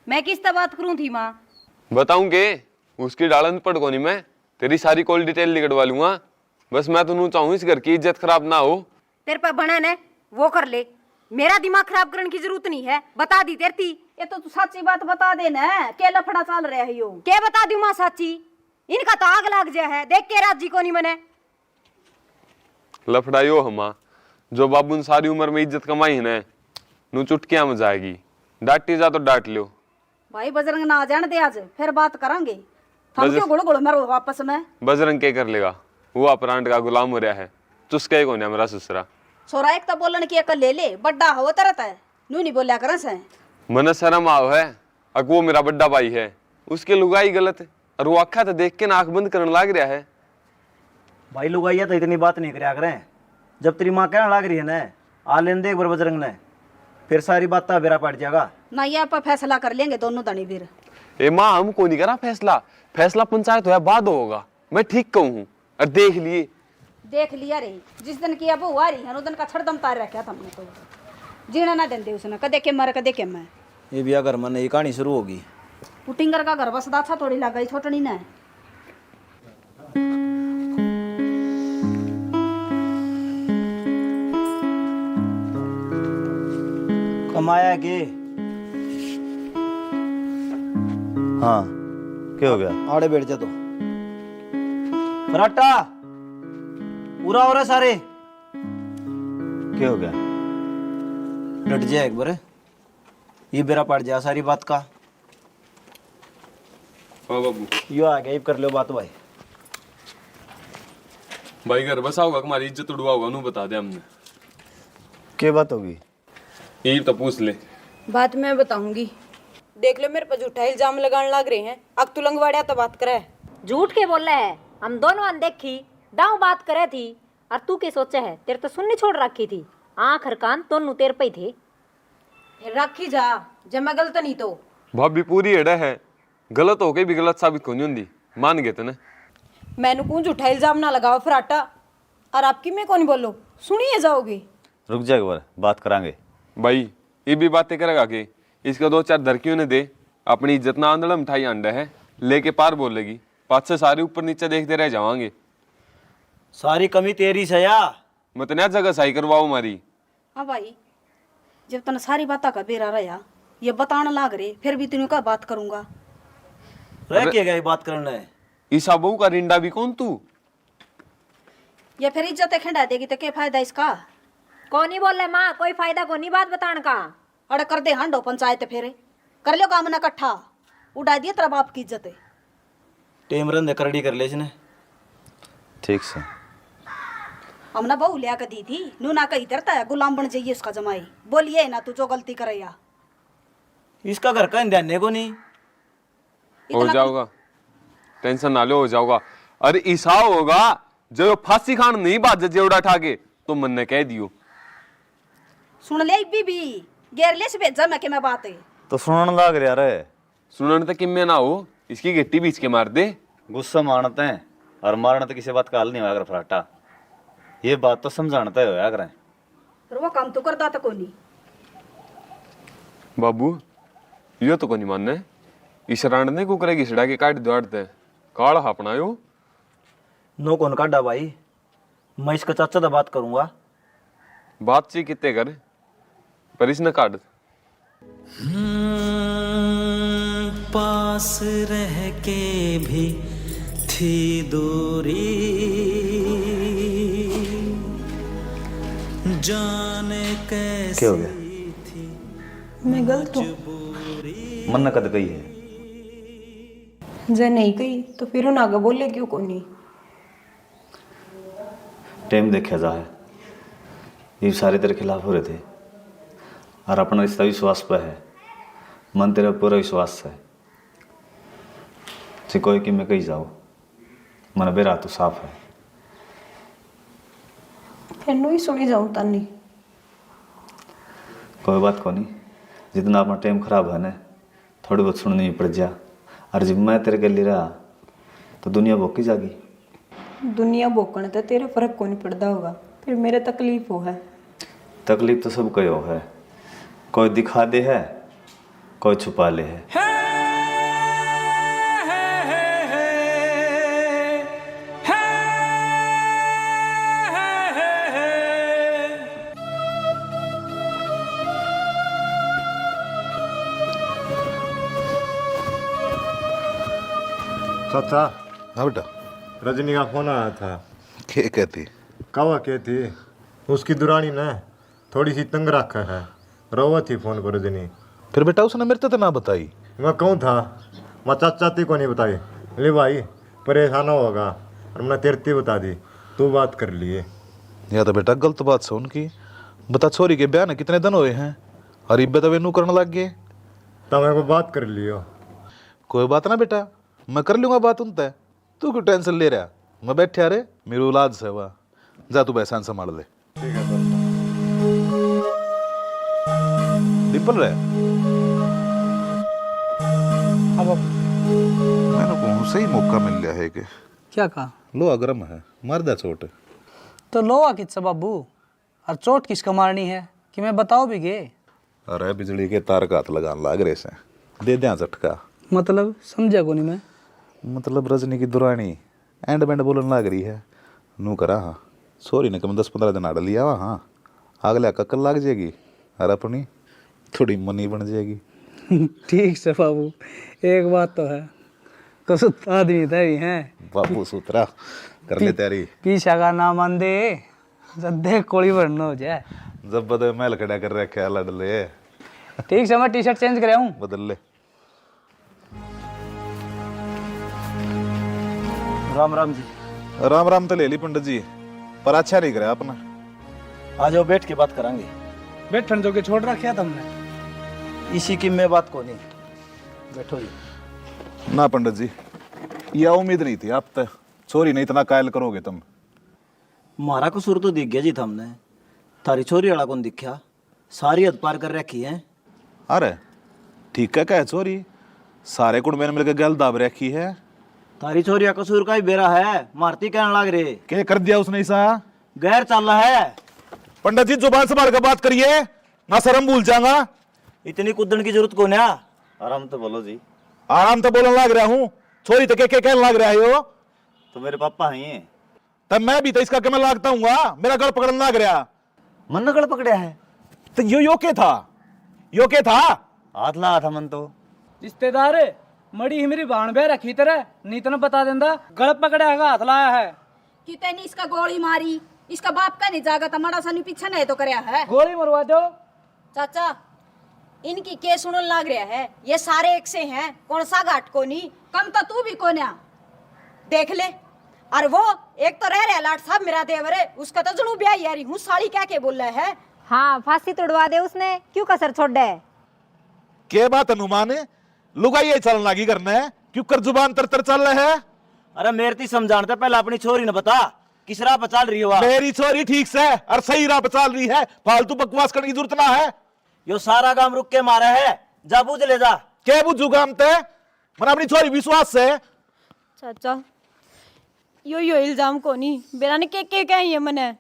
मैं किस तरह बात करूं थी माँ? बताऊं के उसकी डालन पड़ को नहीं, मैं तेरी सारी कॉल डिटेल निकलवा लूंगा। बस मैं तो चाहूँ इस घर की इज्जत खराब ना हो। तेरे पे बने ने वो कर ले, मेरा दिमाग खराब करने की जरूरत नहीं है। बता दी तेरी। ये तो तू सच्ची बात बता देना, क्या लफड़ा चल रहा है यो? क्या बता दूं माँ साची? इनका तो आग लग जाए है, देख के राजी को नहीं मने। लफड़ाइयो हमा जो बाबू ने सारी उम्र में इज्जत कमाई है ना, नू चुटकियां में जाएगी। डांटी जा तो डांट लो भाई। बजरंग ना जाने दे, आज फिर बात करेंगे। हम क्यों गुड़ गुड़ मरो वापस में? बजरंग क्या कर लेगा, वो अपरांड का गुलाम हो रहा है। चुस्के को नहीं मेरा ससुरा। छोरा एक तो बोलन की अकल ले ले, बड्डा हो तरत है, नू नहीं बोलिया कर से। मन शर्म आओ है, अक वो मेरा बड्डा भाई है, उसके लुगाई गलत है, और वो अखा तो देख के ना आंख बंद करने लग रहा है। भाई लुगाइया तो इतनी बात नहीं करया करें, जब तेरी माँ कहने लग रही है ना आ लेन दे एक बार बजरंग ने, फिर सारी बात बेरा पड़ जाएगा ना ये आप फैसला कर लेंगे दोनों धनी फिर। ए माँ हमको नहीं करा फैसला, फैसला पंचायत होया बाद होगा। मैं ठीक कहूँ हूँ और देख लिया रे, जिस दिन की अब वो आ रही है उस दिन का छड़दम तार रखा था हमने, तो जीना ना देंदे उसने, कदे के मर कदे के मैं। ये भी अगर मन ये कहानी शुरू होगी। पुटिंगर का घर बस दाथा थोड़ी लगा छोटनी ना। कमाया के हाँ क्या हो गया? आड़े बैठ जा तो फराटा पूरा हो रहा सारे। क्या हो गया? डट जाए एक बार, ये बेरा पड़ जाए सारी बात का। हाँ बाबू यो आ गया, कर लो बात भाई। भाई घर बसा होगा हमारी इज्जत उड़वा होगा नू बता दे हमने। क्या बात होगी? यही तो पूछ ले। बात मैं बताऊंगी। देख लो मेरे पर झूठा इल्जाम लगाने लग रहे हैं। अक तू लंगवाड़िया तो बात करे। झूठ के बोल रहे है, हम दोनों अन देखी दाऊ बात करे थी और तू के सोचे है, तेरे तो सुननी छोड़ रखी थी, आँख हर कान दोनों तेरे पे ही थे। रखी जा, जब मैं गलत नहीं तो। भाभी पूरी एड़ा है, गलत हो के भी गलत साबित को नहीं होंगी, मान गए तने। मैंने कौन झूठा इल्जाम ना लगाओ फराटा, और आपकी मैं कौन बोलो, सुनिए जाओगी। रुक जा एक बार, बात करांगे। भाई ये भी बातें करेगा कि इसका 2-4 धरकियों ने दे, अपनी इज्जत ना आंदड़ा मिठाई अंडा है लेके पार बोलेगी, पाँच से सारे ऊपर नीचे देखते रह जावांगे। सारी कमी तेरी से या मत नया जगह सही करवाओ हमारी। हाँ भाई, जब तने सारी बात का बेरा रहा ये बताने लाग रहे, फिर भी तेन का बात करूंगा। रह के गई बात करना है। ईसा बहू का रिंडा भी कौन तू? या फिर इज्जत खंडा देगी तो क्या फायदा इसका? कौन ही बोल रहे माँ, कोई फायदा को नहीं बात बताने का। अरे कर दे हंडो पंचायत, फिर कर लो काम ना इकट्ठा, उड़ा दिए तेरा बाप की इज्जत। टेम रंदे करड़ी कर ले इसने। ठीक से हमने बहू लिया के दी थी, नू ना कही तरता है गुलाम बन जाइए उसका जमाई। बोलिए ना तू जो गलती करे या। इसका घर का ध्यान को नहीं हो जाओगा, टेंशन ना लो, हो जाओगा। अरे ईसा होगा जो फांसी खान नहीं बात जेवड़ा ठाके तो मन ने कह दियो। सुन ले बीबी, गेर ले से भेजा मैं के मैं बात है। तो सुनने लग रहा रे। सुनने तक किम्मे ना हो, इसकी गिट्टी बीच के मार दे। गुस्सा मारते हैं और मारने तो किसी बात का हल नहीं होगा। फराटा ये बात तो समझाना होया करें। फिर वो काम तो करता था कोनी। बाबू यो तो कोनी मानने, इस रांडने को करेगी सड़ा के काट दौड़ते काला अपना यो। नो कौन काटा भाई, मैं इसका चाचा तो बात करूंगा। बातचीत कितने कर पर इसने काट। पास रह के भी थी दूरी, जाने कैसी क्या हो गया? मैं गलत हूँ। मन ने कद कही है? जे नहीं कही तो फिर उन आगे बोले क्यों को नहीं। टाइम देखा जाए, ये सारे तेरे खिलाफ हो रहे थे और अपना रिश्ता विश्वास पे है। मन तेरा पूरा विश्वास है से कोई कि मैं कही जाओ, मन बेरा तो साफ है। फिर नो ही सुनी जाऊँ तानी। कोई बात को नहीं, जितना अपना टाइम खराब है ना थोड़ी बहुत सुननी पड़ जा। और जब मैं तेरे गले रहा तो दुनिया भोकी जागी। दुनिया भोकने तो तेरा फर्क को नहीं पड़ता होगा, फिर मेरे तकलीफ हो है। तकलीफ तो सब कयो है, कोई दिखा दे है, कोई छुपा ले है। चाचा, हाँ बेटा, रजनी का फोन आया था। क्या कहती? कवा क्या थी उसकी दुरानी ने थोड़ी सी तंग रखा है, रोवा थी फोन पर रजनी। फिर बेटा उसने मेरे तो ना बताई। मैं कहूँ था, मैं चाचा को नहीं बताई। ले भाई परेशान होगा और मैंने तेरती बता दी, तू बात कर लिए। या तो बेटा गलत बात से उनकी बता, छोरी के ब्याह ने कितने दिन हुए हैं और इब्बे तो वे नू करने लग गए। तब मेरे को बात कर लियो। कोई बात ना बेटा, मैं कर लूँगा बात उनते, तू क्यों टेंशन ले रहा? मैं बैठे अरे मेरी औलाद से हुआ, जा तू बहसान संभाल ले। ठीक है सर। डिम्पल रे अब मैंने को सही मौका मिल गया है कि क्या कहा? लोहा गर्म है, मार दे चोट। तो लोहा किससे बाबू, और चोट किसका मारनी है कि मैं बताओ भी गे? अरे बिजली के तार का हाथ लगान लाग रहे से, दे दिया झटका। मतलब समझा को नहीं मैं। मतलब रजनी की दुरानी एंड बैंड बोलन लाग रही है, नू करा हाँ सॉरी ने कम 10-15 दिन आड़ लिया हाँ, अगला कक्कल लाग जाएगी और अपनी थोड़ी मनी बन जाएगी। ठीक से बाबू, एक बात तो है, तो सुता आदमी थे भी हैं बाबू सूत्रा कर ले तैयारी। पीछा का नाम मान दे, जब देख कोड़ी भरना हो जाए। जब बदल मैल खड़ा कर रखे लड़ले। ठीक से मैं टी शर्ट चेंज कराया हूँ। बदल ले। राम राम जी। राम राम तो ले ली पंडित जी, पर अच्छा नहीं कराया अपना। आ जाओ बैठ के बात करांगे। बैठन जो के छोड़ रखा तुमने। इसी की मैं बात को नहीं, बैठो जी। ना पंडित जी, यह उम्मीद नहीं थी आप तक, छोरी नहीं इतना कायल करोगे तुम। मारा कसूर तो दिख गया जी हमने, थारी छोरी वाला कौन दिखा, सारी हद पार कर रखी है। अरे ठीक है क्या छोरी, सारे कुंड में मिलकर गल दाब रखी है। थारी छोरी का कसूर का ही बेरा है, मारती कहने लग रहे। क्या कर दिया उसने ऐसा? गैर चल रहा है। पंडित जी जुबान संभाल कर बात करिए, ना शर्म भूल जाऊंगा। इतनी कूदन की जरूरत को ना, आराम तो बोलो जी। आराम तो बोलने लग रहा हूँ, छोरी तो के कहने लग रहा है हो। तो मेरे पापा हैं, तब मैं भी तो इसका क्या मैं लागता हूँ, मेरा गल पकड़ने लग रहा। मन गल पकड़ा है तो यो के था, यो के था हाथ लगा था मन तो। रिश्तेदार मड़ी ही मेरी भाण बह रखी तरह नीतन बता देंदा, गल पकड़ा है हाथ लाया है। कितनी इसका गोली मारी, इसका बाप का नहीं जागा तमाड़ा सा पीछे नहीं तो करया है। गोली मरवा दो। चाचा इनकी के सुनन लाग रहा है, ये सारे एक से हैं, कौन सा घाट को नहीं। कम तो तू भी कोन्या देख ले। और वो एक तो रह रहा लाट साहब मेरा देवर है, उसका तो जुनू ब्याह यारी हूँ साली क्या के बोल रहा है। हाँ फांसी तोड़वा दे उसने, क्यों कसर छोड़ दे। के बात अनुमान है, लुगाई ये चलन लागी करना है, क्यों कर जुबान तर तर चल रहे है। अरे मेरे ती समझाने पहले अपनी छोरी ने बता किस राह पर चल रही हो। मेरी छोरी ठीक से और सही राह पर चल रही है, फालतू बकवास करने की जरूरत ना है। यो सारा काम रुक के मारा है, जा बुझ ले जा। क्या बुझूगा हम ते, मन अपनी छोरी विश्वास से। चाचा यो इल्जाम को नहीं, बेरा ने के कही है मने।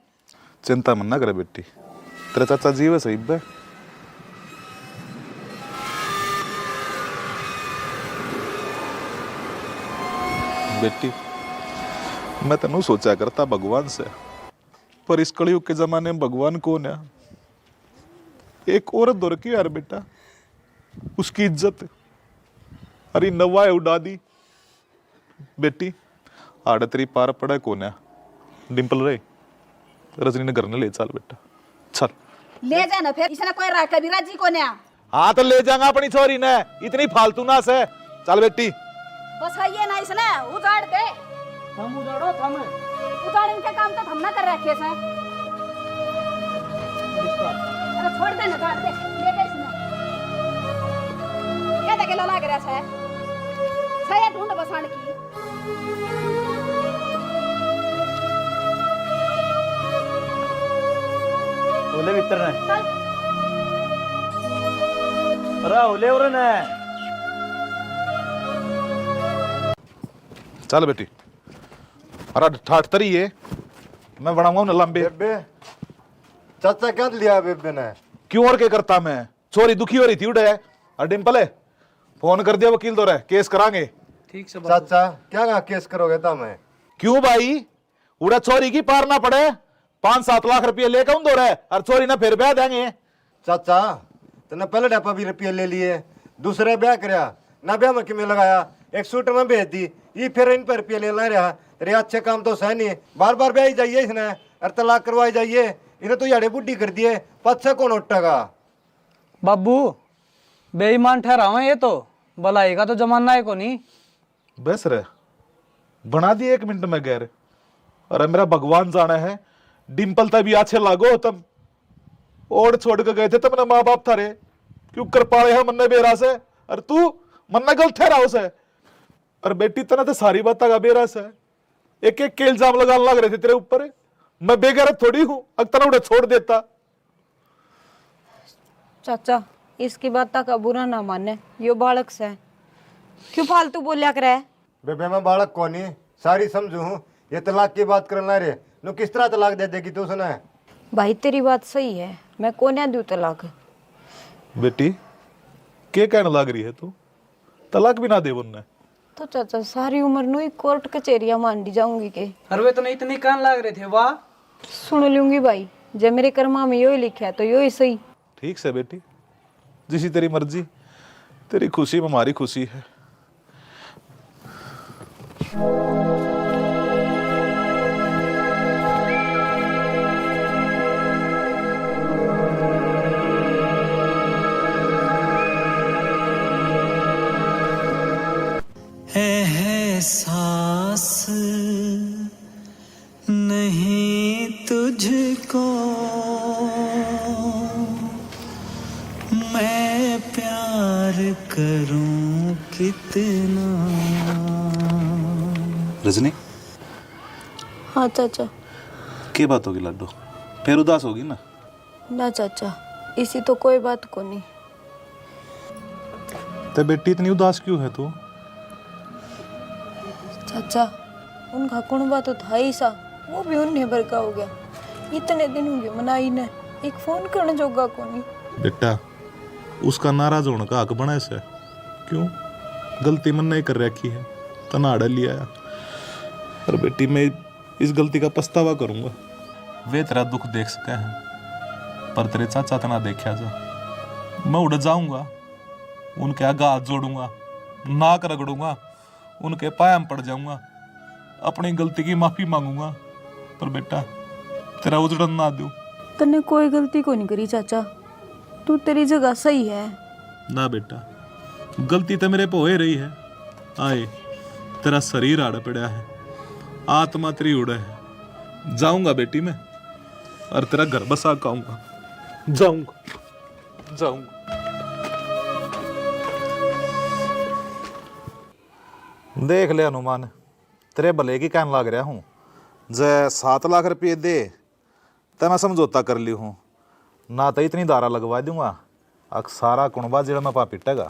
चिंता मन ना करे बेटी, तेरा चाचा जीव है सही बे। बेटी मैं तेनू सोचा करता भगवान से, पर इस कलयुग के जमाने में भगवान कौन है। एक औरत दो रखी यार बेटा, उसकी इज्जत अरे नवाए उड़ा दी। बेटी आड़ तेरी पार पड़ा कौन है, डिम्पल रे रजनी ने घर ने ले चल बेटा, चल ले जाना फिर इसने कोई राय कभी राजी कोन्या। हाँ तो ले जाऊंगा अपनी छोरी ने, इतनी फालतू ना से। चल बेटी बस है ये ना इसने उजाड़ दे। हम उजाड़ो थम उजाड़ इनके काम तो हम ना कर रखे से। अरे छोड़ दे ना, उजाड़ दे ले दे इसने। क्या देखे लो लाग रहा है सही ढूंढ बसान की। ओले मित्र ने अरे ओले और ने चल बेटी, अरे ठाठ तरी है, मैं बनाऊंगा ना लंबे। बेबे चाचा क्या लिया बेबे ने? क्यों और क्या करता मैं, छोरी दुखी हो रही थी उड़े। और डिम्पल है फोन कर दिया वकील दो रहे, केस करांगे। ठीक से चाचा क्या केस करोगे तुम? क्यों भाई, उड़ा छोरी की पार ना पड़े, 5-7 लाख रुपये लेकर उन दो रहे और छोरी ना फिर ब्याह देंगे। चाचा तने पहले डेपा भी रुपये ले लिए, दूसरे ब्याह करया ना, ब्याह में किमें लगाया, एक सूट में भेज दी, ये फिर इन पर रुपये ले ला रहा। रे अच्छे काम तो सह नहीं, बार बार ब्याह ही जाइए इसने और तलाक करवाई जाइए। इन्हें तो याड़े बुढ़ी कर दिए, पच्चा कौन उठेगा। बाबू बेईमान ठहराओ, ये तो भलाई का तो जमाना है को नहीं। बस रे बना दिए 1 मिनट में गैर। अरे मेरा भगवान जाना है, डिम्पल तभी अच्छे लागो तुम ओढ़ छोड़ के गए थे तुमने माँ बाप थारे, क्यों कर पाए है मन्ने बेरा से, और तू मन्ना गलत ठहरा उसे। और बेटी तना तो सारी बात का बेरा से एक एक के इल्जाम लगाने लग रहे थे तेरे ऊपर, मैं बेगैरत थोड़ी हूं, अगर उड़े छोड़ देता। चाचा इसकी बात का बुरा ना माने, यो बालक से क्यों फालतू बोलिया करे। बेबे मैं बालक कौन ही सारी समझू हूँ। ये तलाक की बात करना रे, नु किस तरह तलाक दे देगी तू सुना है? भाई तेरी बात सही है, मैं कोन्या दूं तलाक। बेटी के कहने लग रही है तू? तलाक भी ना दे बोलना। तो चाचा सारी उम्र नु ही कोर्ट कचेरिया मांडी जाऊंगी के। अरे वे तो नहीं इतने कान लाग रहे थे वाह। सुन लूंगी भाई, जब मेरे कर्मा में यो ही लिखा है तो यो ही सही। ठीक से बेटी, जिसी तेरी मर्जी, तेरी खुशी में हमारी खुशी है। एहसास नहीं तुझको मैं प्यार करूं कितना। रजनी हाँ चाचा। के बात होगी लड्डू? फिर उदास होगी ना? ना चाचा, इसी तो कोई बात को नहीं। ते बेटी इतनी उदास क्यों है तू? चाचा उनका कुणबा तो था ही सा, वो भी उन्हें भर का हो गया। इतने दिन हो गए मनाई ने एक फोन करने जोगा को नहीं। बेटा उसका नाराज होने का हक बना से क्यों? गलती मन नहीं कर रखी है, तनाड़ा लिया। और बेटी मैं इस गलती का पछतावा करूंगा। वे तेरा दुख देख सके हैं पर तेरे चाचा तना देखा जा। मैं उड़ जाऊंगा, उनके आगे हाथ जोड़ूंगा, नाक रगड़ूंगा, उनके पाया में पड़ जाऊंगा, अपनी गलती की माफी मांगूंगा। पर बेटा तेरा उजड़न ना दूं। तने कोई गलती को नहीं करी चाचा, तू तेरी जगह सही है। ना बेटा, गलती तो मेरे पे हो ही रही है। आए तेरा शरीर आड़ा पड़ा है, आत्मा तेरी उड़ा है। जाऊंगा बेटी मैं, और तेरा घर बसा काऊंगा। जाऊंगा जाऊंगा। देख ले हनुमान, तेरे भले की कहने लग रहा हूँ। जय 7 लाख रुपये दे तो मैं समझौता कर ली हूँ, ना तो इतनी दारा लगवा दूंगा सारा कुणबा जेड़ा मैं पा पिटेगा।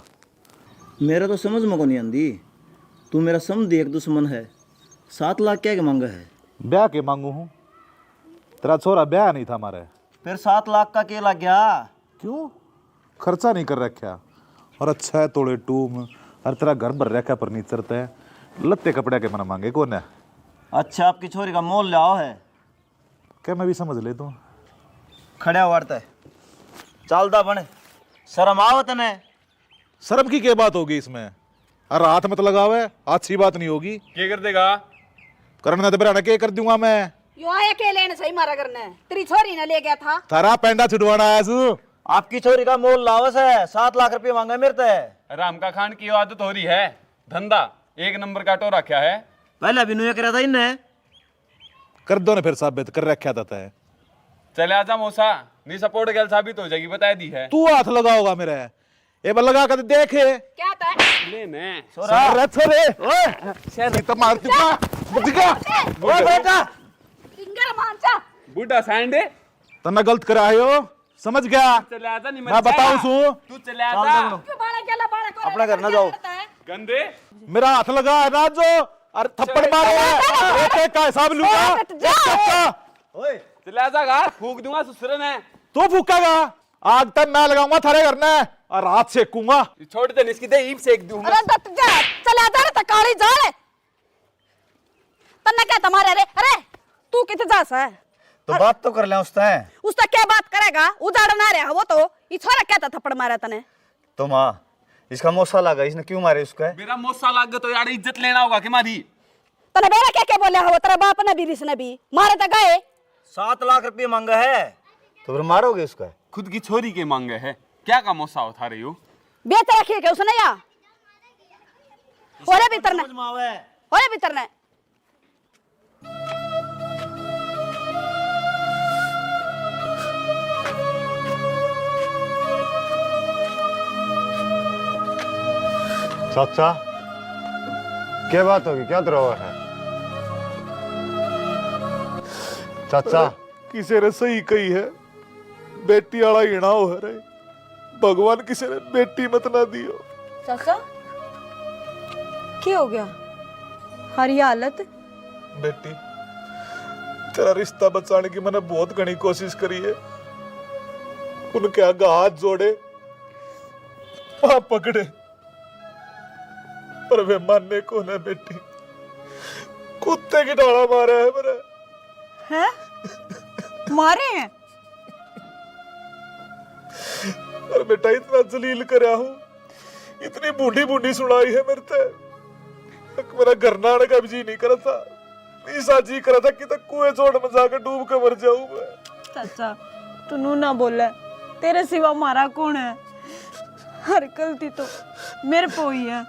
मेरा तो समझ में को नहीं आंदी, तू मेरा समझ एक दुश्मन है। 7 लाख क्या के मांगा है? ब्याह के मांगू हूँ, तेरा छोरा ब्याह नहीं था हमारे। फिर 7 लाख का क्या लग गया? क्यों? खर्चा नहीं कर रखा, और अच्छा है तोड़े टूम, और तेरा घर भर रखा फर्नीचर ते, लत्ते कपड़े के मन मांगे कौन है? अच्छा आपकी छोरी का मोल लाओ है क्या? मैं भी समझ ले तू खड़ा वार्ता है चलदा बने। शर्म आओ तने? शर्म की क्या बात होगी इसमें? अरे हाथ मत लगावे, अच्छी बात नहीं होगी। क्या कर देगा? करना तो बराना क्या कर दूंगा मैं? यो आया के लेने सही मारा करने, तेरी छोरी ने ले गया था। थारा पेंडा छुड़वाना आया सू। आपकी छोरी का मोल लावस है, 7 लाख रुपये मांगा मेरे ते। राम का खान की आदत हो रही है, धंधा 1 नंबर का टो रखा है। पहले भी नुया करा था इन्हें। कर दो ने फिर साबित कर रखा था तय। चले आजा मौसा, नहीं सपोर्ट गल साबित हो जाएगी, बता दी है। तू हाथ लगाओगा मेरे, ये बार लगा कर देखे क्या था? ले मैं छोरा छोरे ओए तो मार चुका दिखा ओए बेटा फिंगर मांचा बूढ़ा सैंडे तना गलत करा है हो, समझ गया? चले आजा, नहीं मैं बताऊं सू। तू चले आजा। क्यों बाड़ा केला बाड़ा को अपना घर ना जाओ। गंदे मेरा हाथ लगा है ना जो, अरे थप्पड़ मारे है, एक का हिसाब लूंगा। ओए चले आजा घर, फूक दूंगा ससुर ने। तू फूकेगा? आग तक मैं लगाऊंगा थारे घर ने, और हाथ सेकूंगा। छोड़ दे, इसकी दे ईप सेक दूं मैं। अरे दत्त जा चला जा रे तकाड़ी जा रे। तन्ना क्या तुम्हारे रे? अरे तू किथे जास है? तो बात तो कर ले उससे क्या बात करेगा? उजाड़ ना रहा वो तो। ये छोरा क्या था थप्पड़ मारा तने? तो माँ इसका मौसा लगा, इसने क्यों मारे उसको? मेरा मौसा लाग गया तो यार इज्जत लेना होगा कि मारी। तने बेरा क्या क्या बोले हो? तेरा बाप ने भी रिसने भी मारे तो गए। 7 लाख रुपये मांगा है तो फिर मारोगे उसका? खुद की छोरी के मांगे है, क्या का मौसा उठा रही हो? बेच रखिए क्या उसने या? होरे भीतर ने, होरे भीतर ने। चाचा क्या बात होगी, क्या तरह है? चाचा किसी ने सही कही है, बेटी वाला ही ना हो रे, भगवान किसी ने बेटी मत ना दियो। चाचा क्या हो गया? हरी हालत बेटी तेरा रिश्ता बचाने की मैंने बहुत घनी कोशिश करी है, उनके आगे हाथ जोड़े, वहां पकड़े, पर वे मानने को ना बेटी, कुत्ते की डाला मारा है मेरा। है? मारे हैं? और बेटा इतना जलील करा हूं, इतनी बूढ़ी बूढ़ी सुनाई है मेरे ते, मेरा घर नाने का भी जी नहीं करा था, ऐसा जी करा था कि तक कुएं जोड़ में जाकर डूब के मर जाऊं मैं। चाचा तू नू ना बोले, तेरे सिवा हमारा कौन है? हर गलती तो मेरे पे हुई है,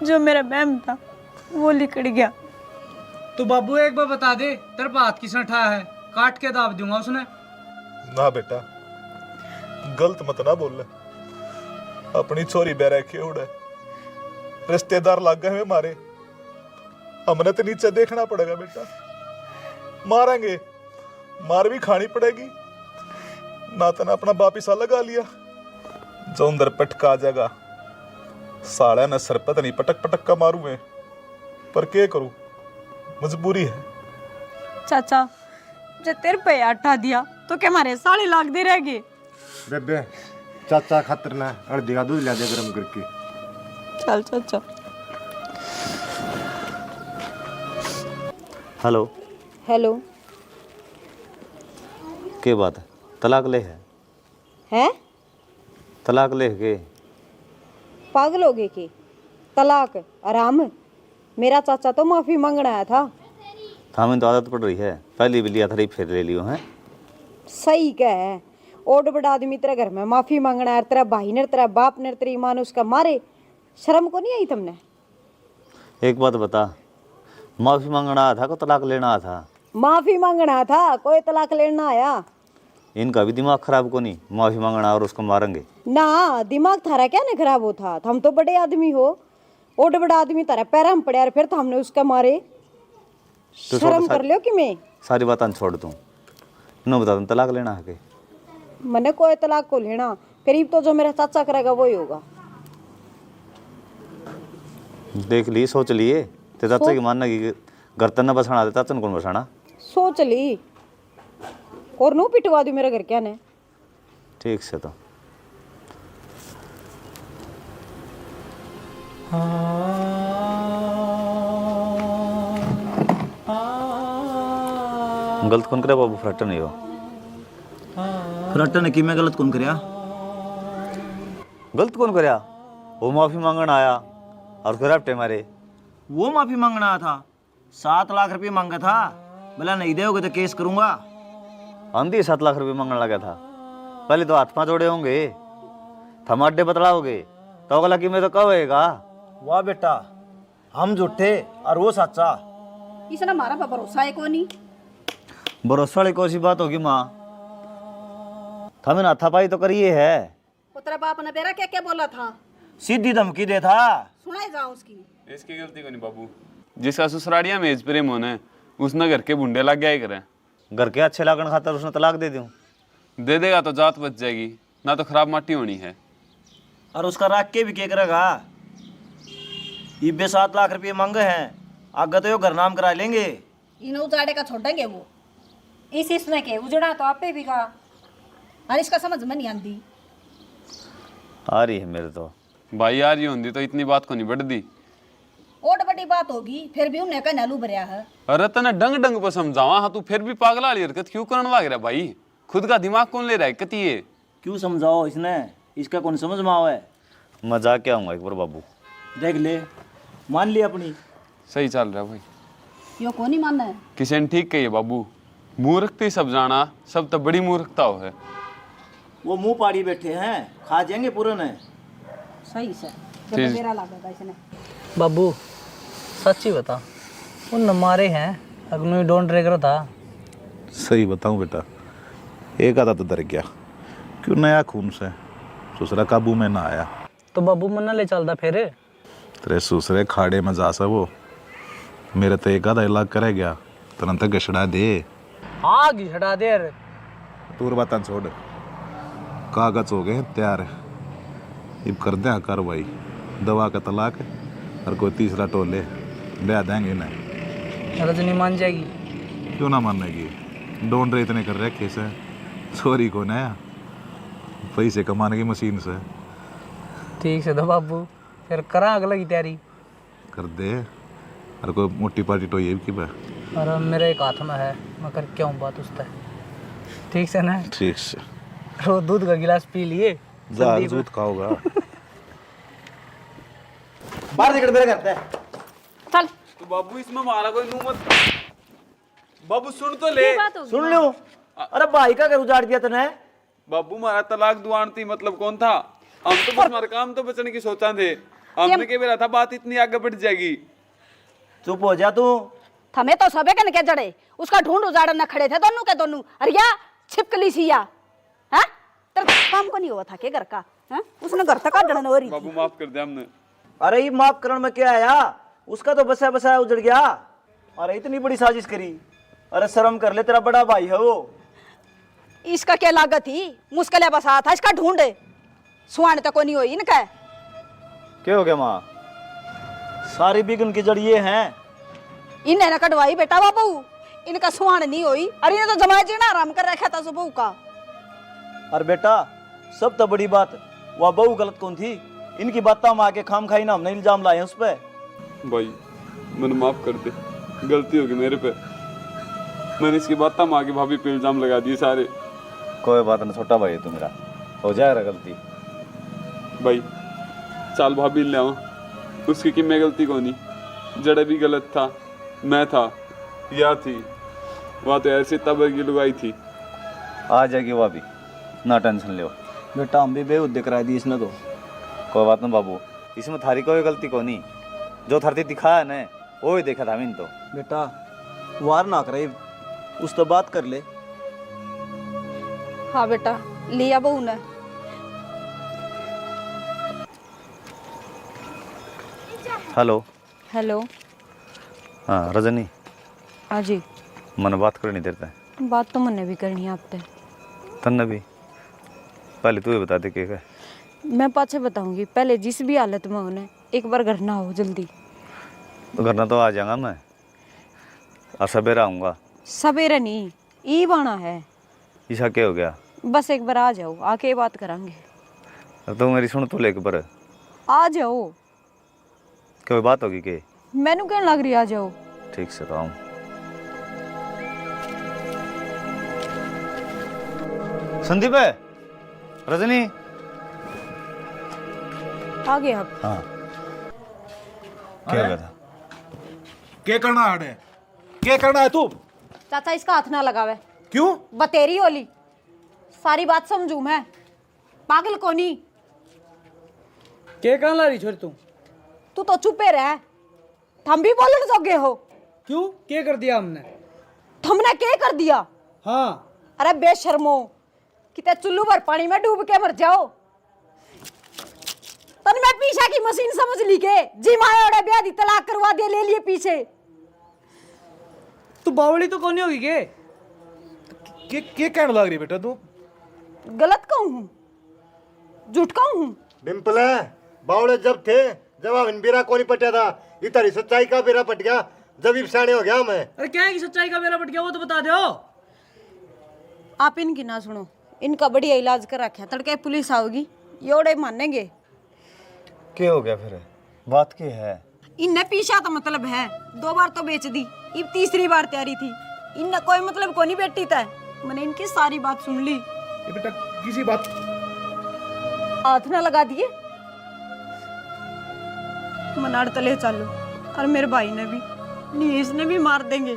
जो मेरा बहम था वो लिकड़ गया। तो बाबू एक बार बता दे, तेरे पे हाथ किसने उठाया है? काट के दाब दूंगा उसने। ना बेटा गलत मत ना बोल, अपनी छोरी बह रखी उड़े, रिश्तेदार लग गए हमारे, हमने तो नीचे देखना पड़ेगा बेटा, मारेंगे, मार भी खानी पड़ेगी, ना तो ना अपना वापिस लगा लिया, जो अंदर पटका आ जाएगा साड़ा मैं सर पर नहीं पटक पटक का मारू मैं, पर क्या करूं, मजबूरी है। चाचा जो तेरे पे हटा दिया तो क्या हमारे साले लाग दे रहेगे? बेबे चाचा खातर ना हल्दी का दूध ला दे गरम करके। चल चाचा। हेलो हेलो के बात है? तलाक ले है? हैं? तलाक ले के? पागल हो गए के? तलाक आराम? मेरा चाचा तो माफी मांगने आया था। हमें तो आदत पड़ रही है, पहली भी लिया था, फिर ले लियो है। सही कह है, ओड बड़ा आदमी तेरे घर में माफी मांगना है, तेरा भाई ने, तेरा बाप ने, तेरी माँ ने उसका मारे, शर्म को नहीं आई तुमने? एक बात बता, माफी मांगना आया था को तलाक लेना आया था? माफी मांगना था, कोई तलाक लेना आया? इनका भी दिमाग खराब को नहीं, माफी मांगना और उसको मारेंगे ना। दिमाग थारा क्या ना खराब हो था? हम तो बड़े आदमी हो, ओड बड़ा आदमी तारा पैरा में पड़े फिर तो हमने उसका मारे, तो शर्म कर लियो कि मैं सारी बात छोड़ दूं, न बता दूं तलाक लेना है के? मैंने कोई तलाक को लेना, करीब तो जो मेरा चाचा करेगा वही होगा। देख ली, सोच लिए, ते चाचा की मानना की घर तन्ना बसाना देता, चाचा कौन बसाना? सोच ली और नो पिटवा दू मेरे घर क्या ने। ठीक से तो गलत कौन करे बाबू? फ्रट नहीं हो फ्रट ने की मैं गलत कौन करया? गलत कौन करया? वो माफी मांगन आया और फिर हफ्ते मारे। वो माफी मांगना आया था, 7 लाख रुपये मांगा था, बोला नहीं दोगे तो केस करूंगा। अंधी 7 लाख रुपये मांगने लगा था, पहले तो हाथ पांव जोड़े होंगे, थम अड्डे बतलाओगे तो अगला कि मैं तो कहेगा। वाह बेटा, हम झूठे और वो सच्चा। इसने हमारा पर भरोसा है कोनी। भरोसा वाली कौन सी बात होगी माँ? थमें हाथापाई तो करिए है। तेरा बाप ने बेरा क्या क्या बोला था? सीधी धमकी दे था। सुनाई जाऊं उसकी। इसकी गलती को नहीं बाबू, जिसका ससुरालिया में प्रेम होना है उसने घर के बुंडे लग गया ही करे। घर के अच्छे लागण खातर उसने तलाक दे दूं? दे देगा तो जात बच जाएगी, ना तो खराब माटी होनी है। और उसका राख के भी क्या करेगा? ये 7 लाख रुपये मांगे हैं, आगे तो यो घर नाम करा लेंगे। इन्हें उजाड़े का छोड़ेंगे वो। इसने के उजड़ा तो आपे भी कहा। और इसका समझ में नहीं आती। आ रही है मेरे तो भाई यार ये होंगी तो इतनी बात को नहीं बढ़ दी। और बड़ी बात होगी, फिर भी उन्हें का नालू भरिया है। अरे तने डंग डंग पर समझावा, हाँ तू फिर भी पागला वाली हरकत क्यों करने लग रहा भाई? खुद का दिमाग कौन ले रहा है कती ये? क्यों समझाओ इसने, इसका कौन समझ में आवा है? मजाक क्या आऊंगा एक बार बाबू, देख ले, मान ली अपनी। सही चल रहा भाई, यो कौन ही मानना है? किसी ने ठीक कही है बाबू, मूर्खती सब जाना, सब तो बड़ी मूर्खता हो है। वो मुंह पाड़ी बैठे हैं, खा जाएंगे पूरे ने। सही से ठीक। मेरा लागेगा इसने। बाबू सच्ची बता, उन मारे हैं अग्नि डोंट रेगर था? सही बताऊं बेटा, एक आधा तो डर गया, क्यों नया खून से, दूसरा काबू में ना आया। तो बाबू मन्ना ले चलता फिर। तेरे दूसरे खाड़े में जा सा वो, मेरे तो एक आधा इलाज करे गया तुरंत गछड़ा दे। आग ही हटा दे रे। तूर बातन छोड़, कागज हो गए हैं तैयार, अब कर दें कार्रवाई, दवा का तलाक और कोई तीसरा टोले ब्याह देंगे इन्हें। रजनी मान जाएगी? क्यों ना मानने की, ढूंढ रहे इतने कर रखे से, चोरी को नया पैसे कमाने की मशीन से। ठीक से दो बाबू, फिर करा अगला की तैयारी। कर दे, और कोई मोटी पार्टी तो ये की बा। और मेरे एक हाथ में है, मैं कर क्या हूँ बात उससे। ठीक से ना? ठीक से। रो दूध का गिलास पी लिए, जार दूध खाओगा। बाहर निकल मेरे घर पे। चल तो बाबू इसमें हमारा कोई नू मत। बाबू सुन तो ले। सुन लो। अरे भाई का घर उजाड़ दिया तूने। बाबू हमारा तलाक दुआन थी, मतलब कौन था? हम तो बस हमारे काम तो बचने की सोचा थे। हमने के बेरा था बात इतनी आगे बढ़ जाएगी। चुप हो जा तू। थमे तो सबे के नके जड़े, उसका ढूंढ उजाड़न न खड़े थे दोनों के दोनों। अरे या छिपकली सी या, हैं? तेरा काम को नहीं हुआ था के घर का, हैं? उसने घर तक आडन हो रही। बाबू माफ कर दे हमने। अरे ये माफ करण में क्या आया, उसका तो बसा बसाया उजड़ गया। अरे इतनी बड़ी साजिश करी, अरे शर्म कर ले, तेरा बड़ा भाई है वो। इसका क्या लागत थी, मुश्किल बसा था इसका ढूंढ, सुहान तक को नहीं हुई इनका। क्या हो गया माँ? सारी बिगन की जड़ ये हैं। इन्हें न कटवाई बेटा बाबू, इनका सुहान नहीं हुई। अरे इन्हें तो जमाए जीना आराम कर रखा था सुबह का। अरे बेटा सब तो बड़ी बात, वह बहू गलत कौन थी? इनकी बातों में आके खाम खाई ना हमने इल्जाम लाए उस पे। भाई मैंने माफ कर दे, गलती होगी मेरे पे। मैंने इसकी बात में आके भाभी पे इल्जाम लगा दिए सारे। कोई बात नहीं, छोटा भाई है तू मेरा, हो जाएगा गलती। भाई चाल भाभी ले आओ, उसकी कि मैं गलती को नहीं, जड़े भी गलत था, मैं था या थी, वहाँ तो ऐसी तब की लुगाई थी। आ जाएगी वो भी, ना टेंशन लो। बेटा हम भी बेहुद करा दी इसने तो। कोई बात नहीं बाबू, इसमें थारी कोई गलती को नहीं, जो थरती दिखाया ना वो ही देखा था मैंने तो। बेटा वार ना करे, उस तो बात कर ले। हाँ बेटा लिया बहू ने। हेलो। हेलो। हाँ रजनी, हाँ जी। मन बात करनी देता है। बात तो मैंने भी करनी है आपसे। तन्ने भी, पहले तू ही बता दे क्या है। मैं पाछे बताऊंगी, पहले जिस भी हालत में होने एक बार घर ना हो जल्दी। तो करना तो आ जाऊंगा मैं, और सवेरा आऊँगा। सवेरे नहीं, ई बाना है। ऐसा क्या हो गया? बस एक बार आ जाओ, आके बात करांगे। तो मेरी सुन तो लेके पर आ जाओ। कोई बात होगी के? मैनू कहने लग रही, आ जाओ। ठीक से तो आऊँ। संदीप है, रजनी आ गए आप। हाँ क्या हो गया था? क्या करना है? क्या करना है तू? चाचा इसका हाथ ना लगावे। क्यों? बतेरी होली, सारी बात समझू मैं, पागल कोनी। के कहाँ ला रही छोरी तू तो चुपे रह, थम भी बोलने जोगे हो। क्यों, क्या कर दिया हमने? तुमने क्या कर दिया? हाँ। अरे बेशर्मो, कितने चुल्लू भर पानी में डूब के मर जाओ। तन मैं पीछा की मशीन समझ ली के, जी माया ओड़े ब्याह दी, तलाक करवा दिया, ले लिए पीछे। तू बावली तो कौन होगी के? क्या कहने लग रही बेटा तू? गलत कहूँ हूँ, झूठ कहूँ हूँ? डिम्पल है, बावड़े जब थे जब हम बेरा को नहीं पटा था, इतनी सच्चाई का बेरा पट गया जब इफ्साने हो गया मैं। अरे क्या है कि सच्चाई का बेरा पट गया, वो तो बता दो। आप इनकी ना सुनो, इनका बढ़िया इलाज कर रखा है, तड़के पुलिस आओगी, योड़े मानेंगे। क्या हो गया फिर? बात क्या है? इनने पीछा तो मतलब है, 2 बार तो बेच दी, अब तीसरी बार तैयारी थी। इनने कोई मतलब को नहीं बेटी था, मैंने इनकी सारी बात सुन ली। ये बेटा किसी बात हाथ ना लगा दिए, मनाड़ तले चलो, और मेरे भाई ने भी, नीस ने भी मार देंगे।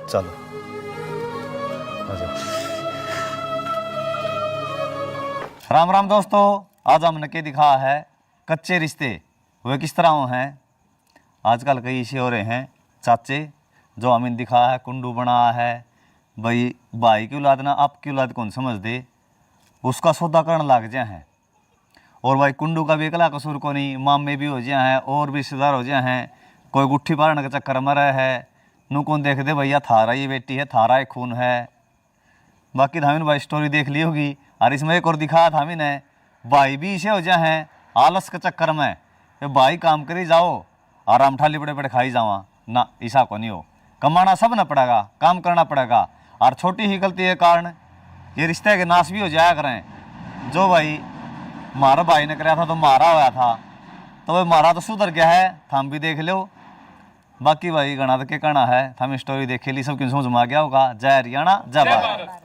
चलो आ जाओ। राम राम दोस्तों, आज हमने क्या दिखाया है, कच्चे रिश्ते वे किस तरह हैं। आजकल कई ऐसे हो रहे हैं चाचे, जो हमें दिखाया है कुंडू बनाया है, भाई की औलाद ना आपकी औलाद कौन समझ दे, उसका सौदा करने लग जाए हैं। और भाई कुंडू का भी अकेला कसूर को नहीं, मामे भी हो जाए हैं और भी रिश्तेदार हो जाए हैं, कोई गुट्ठी पालन के चक्कर में रहे है, नू कौन देख दे भैया थारा ही बेटी है, थारा ही खून है। बाकी धामिन भाई स्टोरी देख ली होगी, और इसमें एक और दिखाया था ने भाई भी इसे हो जाए हैं आलस के चक्कर में, ये भाई काम करी जाओ आराम ठा लिपड़े पड़े खाई जावा ना, ऐसा को नहीं हो। कमाना सब न पड़ेगा, काम करना पड़ेगा, और छोटी ही गलती के कारण ये रिश्ते के नाश भी हो जाया करें। जो भाई मारा भाई ने कराया था तो मारा होया था, तो भाई मारा तो सुधर गया है, थम भी देख लो। बाकी भाई गणा के कहना है, थम स्टोरी देखे ली, सब क्यों समझ में आ गया होगा। जय हरियाणा, जय भारत।